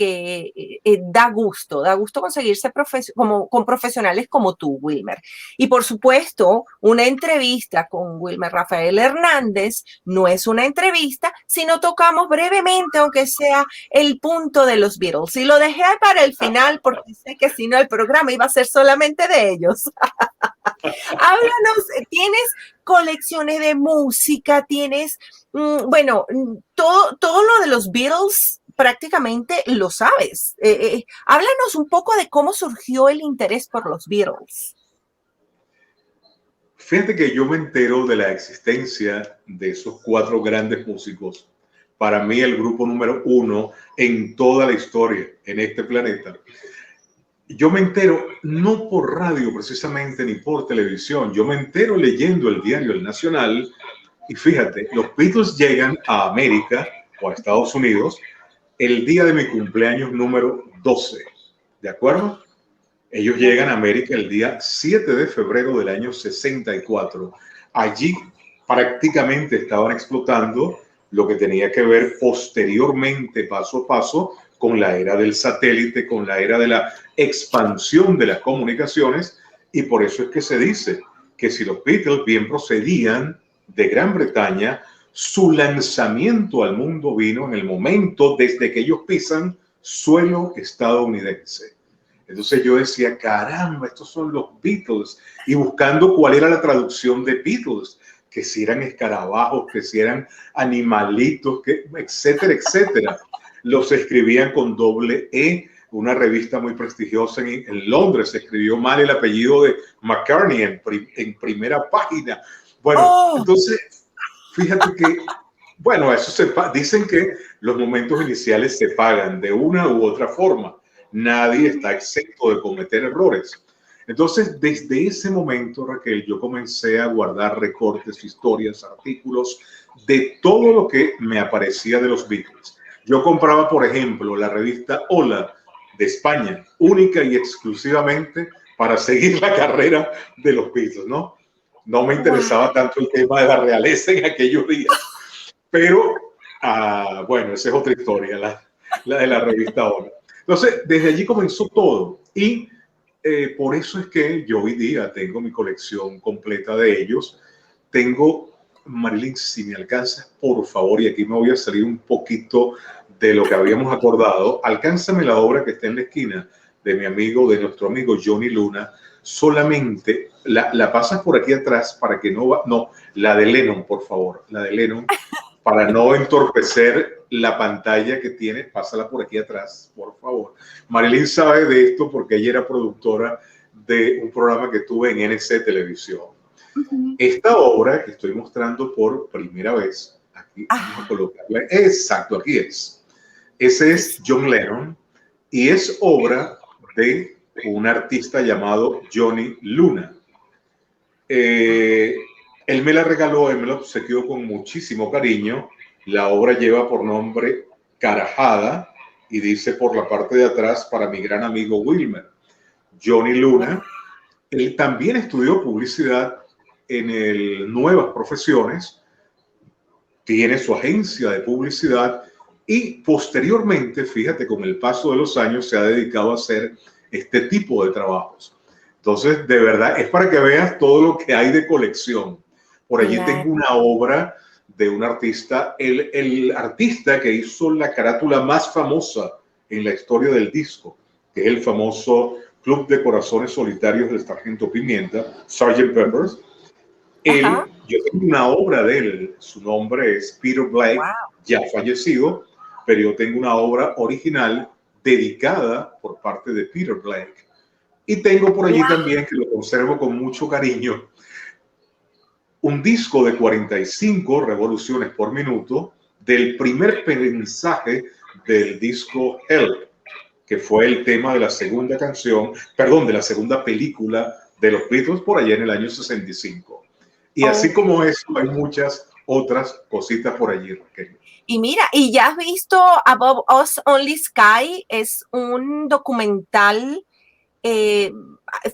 da gusto conseguirse con profesionales como tú, Wilmer. Y por supuesto, una entrevista con Wilmer Rafael Hernández no es una entrevista, sino tocamos brevemente, aunque sea el punto de los Beatles. Y lo dejé para el final porque sé que si no el programa iba a ser solamente de ellos. Háblanos, ¿tienes colecciones de música? ¿Tienes, bueno, todo lo de los Beatles? Prácticamente lo sabes. Háblanos un poco de cómo surgió el interés por los Beatles. Fíjate que yo me entero de la existencia de esos 4 grandes músicos. Para mí el grupo número 1 en toda la historia en este planeta. Yo me entero no por radio precisamente ni por televisión. Yo me entero leyendo el diario El Nacional y fíjate, los Beatles llegan a América o a Estados Unidos el día de mi cumpleaños número 12, ¿de acuerdo? Ellos llegan a América el día 7 de febrero del año 64. Allí prácticamente estaban explotando lo que tenía que ver posteriormente, paso a paso, con la era del satélite, con la era de la expansión de las comunicaciones, y por eso es que se dice que si los Beatles bien procedían de Gran Bretaña, su lanzamiento al mundo vino en el momento desde que ellos pisan suelo estadounidense. Entonces yo decía, caramba, estos son los Beatles, y buscando cuál era la traducción de Beatles, que si eran escarabajos, que si eran animalitos, que, etcétera, etcétera. Los escribían con doble E, una revista muy prestigiosa en Londres, se escribió mal el apellido de McCartney en primera página. Bueno, entonces, fíjate que, bueno, eso dicen que los momentos iniciales se pagan de una u otra forma. Nadie está exento de cometer errores. Entonces, desde ese momento, Raquel, yo comencé a guardar recortes, historias, artículos de todo lo que me aparecía de los Beatles. Yo compraba, por ejemplo, la revista Hola de España, única y exclusivamente para seguir la carrera de los Beatles, ¿no? No me interesaba tanto el tema de la realeza en aquellos días. Pero, bueno, esa es otra historia, la de la revista Hola. Entonces, desde allí comenzó todo. Y por eso es que yo hoy día tengo mi colección completa de ellos. Tengo, Marilyn, si me alcanzas, por favor, y aquí me voy a salir un poquito de lo que habíamos acordado, alcánzame la obra que está en la esquina de nuestro amigo Johnny Luna. Solamente la pasas por aquí atrás para que no, la de Lennon, por favor, la de Lennon, para no entorpecer la pantalla que tiene, pásala por aquí atrás, por favor. Marilyn sabe de esto porque ella era productora de un programa que tuve en NC Televisión. Esta obra que estoy mostrando por primera vez, aquí vamos a colocarla, exacto, aquí es. Ese es John Lennon y es obra de un artista llamado Johnny Luna. Él me la regaló, él me la obsequió con muchísimo cariño. La obra lleva por nombre Carajada y dice por la parte de atrás para mi gran amigo Wilmer. Johnny Luna, él también estudió publicidad en el Nuevas Profesiones, tiene su agencia de publicidad y posteriormente, fíjate, con el paso de los años se ha dedicado a hacer este tipo de trabajos. Entonces, de verdad, es para que veas todo lo que hay de colección. Por allí tengo una obra de un artista, el artista que hizo la carátula más famosa en la historia del disco, que es el famoso Club de Corazones Solitarios del Sargento Pimienta, Sgt. Pepper's. Yo tengo una obra de él, su nombre es Peter Blake, ya fallecido, pero yo tengo una obra original dedicada por parte de Peter Blake. Y tengo por allí también, que lo conservo con mucho cariño, un disco de 45 revoluciones por minuto del primer mensaje del disco Help, que fue el tema de la segunda canción, perdón, de la segunda película de los Beatles por allá en el año 65. Y así como eso, hay muchas otras cositas por allí, Raquel. Y mira, y ya has visto Above Us Only Sky, es un documental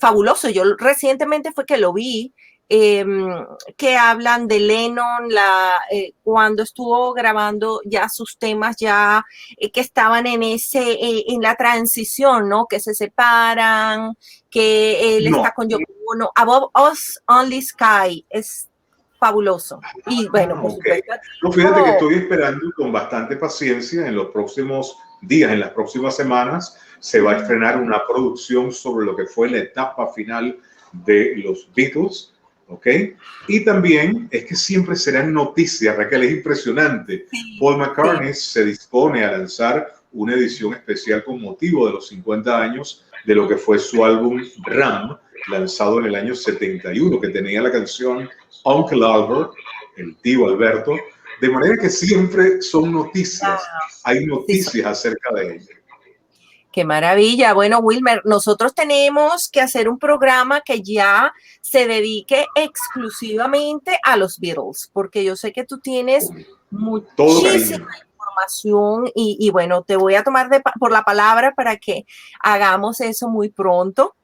fabuloso. Yo recientemente fue que lo vi, que hablan de Lennon, cuando estuvo grabando ya sus temas, ya que estaban en en la transición, ¿no? Que se separan, que él está con Yoko Ono. Above Us Only Sky es fabuloso. Y bueno, por supuesto. No, fíjate que estoy esperando con bastante paciencia. En los próximos días, en las próximas semanas, se va a estrenar una producción sobre lo que fue la etapa final de los Beatles, ¿ok? Y también es que siempre serán noticias, Raquel, es impresionante. Paul McCartney se dispone a lanzar una edición especial con motivo de los 50 años de lo que fue su álbum Ram, lanzado en el año 71, que tenía la canción Uncle Albert, el tío Alberto, de manera que siempre son noticias, hay noticias acerca de ella. Qué maravilla. Bueno, Wilmer, nosotros tenemos que hacer un programa que ya se dedique exclusivamente a los Beatles, porque yo sé que tú tienes muchísima información y bueno, te voy a tomar por la palabra para que hagamos eso muy pronto.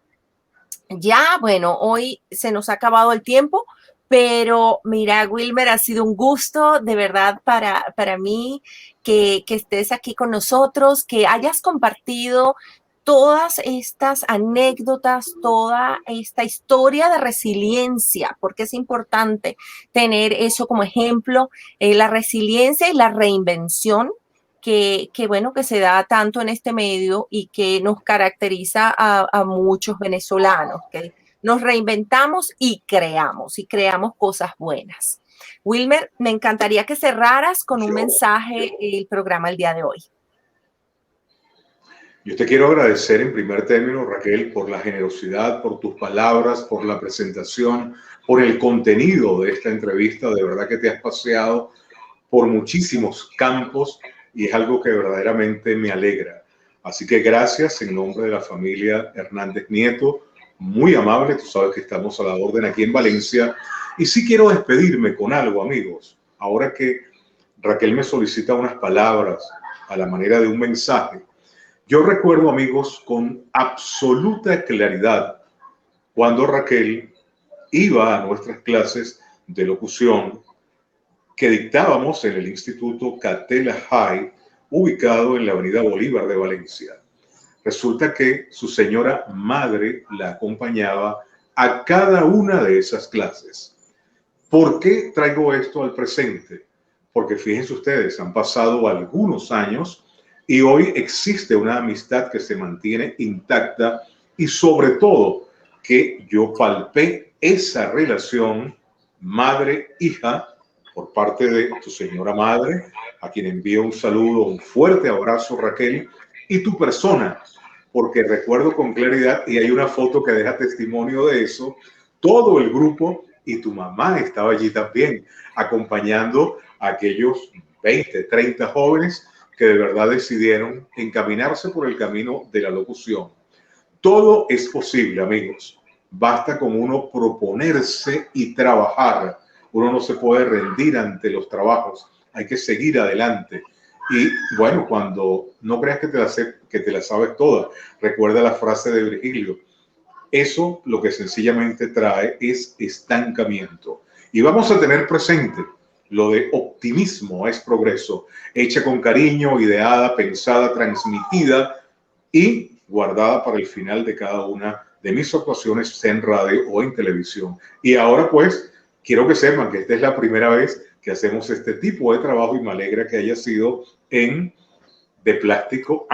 Ya, bueno, hoy se nos ha acabado el tiempo, pero mira, Wilmer, ha sido un gusto de verdad para mí que estés aquí con nosotros, que hayas compartido todas estas anécdotas, toda esta historia de resiliencia, porque es importante tener eso como ejemplo, la resiliencia y la reinvención que bueno, que se da tanto en este medio y que nos caracteriza a muchos venezolanos, que nos reinventamos y creamos cosas buenas. Wilmer, me encantaría que cerraras con un mensaje el programa el día de hoy. Yo te quiero agradecer en primer término, Raquel, por la generosidad, por tus palabras, por la presentación, por el contenido de esta entrevista. De verdad que te has paseado por muchísimos campos y es algo que verdaderamente me alegra. Así que gracias en nombre de la familia Hernández Nieto, muy amable, tú sabes que estamos a la orden aquí en Valencia. Y sí quiero despedirme con algo, amigos. Ahora que Raquel me solicita unas palabras a la manera de un mensaje, yo recuerdo, amigos, con absoluta claridad cuando Raquel iba a nuestras clases de locución que dictábamos en el Instituto Catella High, ubicado en la Avenida Bolívar de Valencia. Resulta que su señora madre la acompañaba a cada una de esas clases. ¿Por qué traigo esto al presente? Porque fíjense ustedes, han pasado algunos años y hoy existe una amistad que se mantiene intacta y sobre todo que yo palpé esa relación madre-hija por parte de tu señora madre, a quien envío un saludo, un fuerte abrazo, Raquel, y tu persona, porque recuerdo con claridad, y hay una foto que deja testimonio de eso, todo el grupo y tu mamá estaba allí también, acompañando a aquellos 20, 30 jóvenes que de verdad decidieron encaminarse por el camino de la locución. Todo es posible, amigos. Basta con uno proponerse y trabajar. Uno no se puede rendir ante los trabajos. Hay que seguir adelante. Y bueno, cuando no creas que te la sabes toda, recuerda la frase de Virgilio. Eso lo que sencillamente trae es estancamiento. Y vamos a tener presente lo de optimismo es progreso, hecha con cariño, ideada, pensada, transmitida y guardada para el final de cada una de mis actuaciones, sea en radio o en televisión. Y ahora pues, quiero que sepan que esta es la primera vez que hacemos este tipo de trabajo y me alegra que haya sido en De Plástico,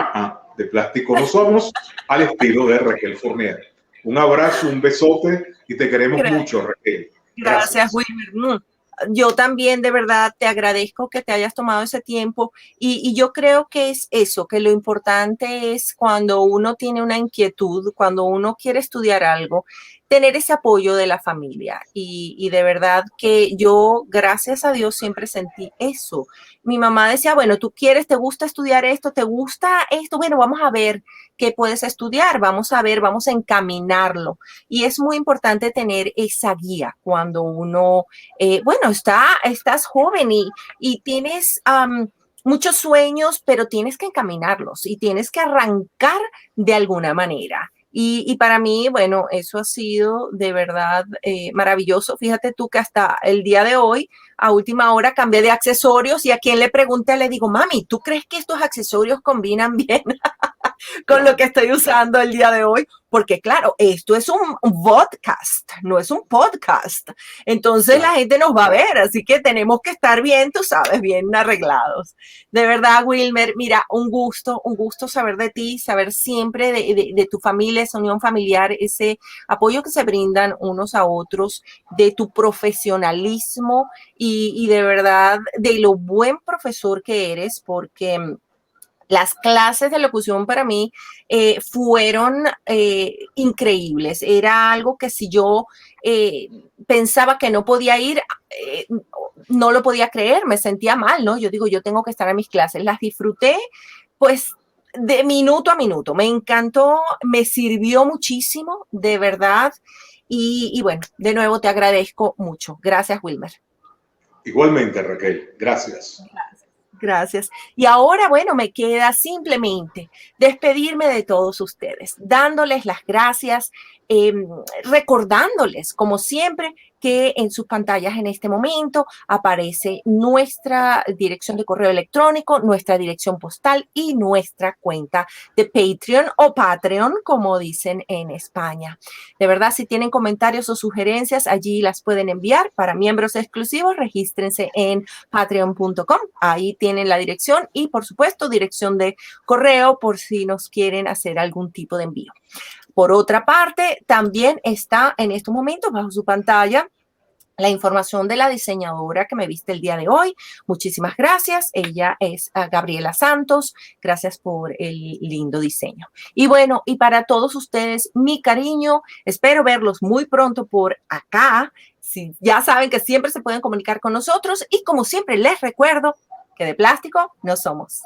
de Plástico no somos, al estilo de Raquel Fournier. Un abrazo, un besote y te queremos mucho, Raquel. Gracias, Wilmer. Yo también de verdad te agradezco que te hayas tomado ese tiempo y yo creo que es eso, que lo importante es cuando uno tiene una inquietud, cuando uno quiere estudiar algo, tener ese apoyo de la familia y de verdad que yo, gracias a Dios, siempre sentí eso. Mi mamá decía, bueno, tú quieres, te gusta estudiar esto, te gusta esto, bueno, vamos a ver qué puedes estudiar, vamos a ver, vamos a encaminarlo. Y es muy importante tener esa guía cuando uno bueno, estás joven y tienes muchos sueños, pero tienes que encaminarlos y tienes que arrancar de alguna manera. Y para mí, bueno, eso ha sido de verdad maravilloso. Fíjate tú que hasta el día de hoy, a última hora, cambié de accesorios y a quien le pregunté le digo, mami, ¿tú crees que estos accesorios combinan bien con lo que estoy usando el día de hoy? Porque claro, esto es un vodcast, no es un podcast. Entonces la gente nos va a ver, así que tenemos que estar bien, tú sabes, bien arreglados. De verdad, Wilmer, mira, un gusto saber de ti, saber siempre de tu familia, esa unión familiar, ese apoyo que se brindan unos a otros, de tu profesionalismo y de verdad de lo buen profesor que eres, porque las clases de locución para mí fueron increíbles. Era algo que si yo pensaba que no podía ir, no lo podía creer, me sentía mal, ¿no? Yo digo, yo tengo que estar en mis clases. Las disfruté, pues, de minuto a minuto. Me encantó, me sirvió muchísimo, de verdad. Y bueno, de nuevo te agradezco mucho. Gracias, Wilmer. Igualmente, Raquel. Gracias. Gracias. Y ahora, bueno, me queda simplemente despedirme de todos ustedes, dándoles las gracias, recordándoles, como siempre, que en sus pantallas en este momento aparece nuestra dirección de correo electrónico, nuestra dirección postal y nuestra cuenta de Patreon o Patreon, como dicen en España. De verdad, si tienen comentarios o sugerencias, allí las pueden enviar. Para miembros exclusivos, regístrense en patreon.com. Ahí tienen la dirección y, por supuesto, dirección de correo por si nos quieren hacer algún tipo de envío. Por otra parte, también está en estos momentos bajo su pantalla la información de la diseñadora que me viste el día de hoy. Muchísimas gracias. Ella es Gabriela Santos. Gracias por el lindo diseño. Y bueno, y para todos ustedes, mi cariño. Espero verlos muy pronto por acá. Si ya saben que siempre se pueden comunicar con nosotros y como siempre les recuerdo que de plástico no somos.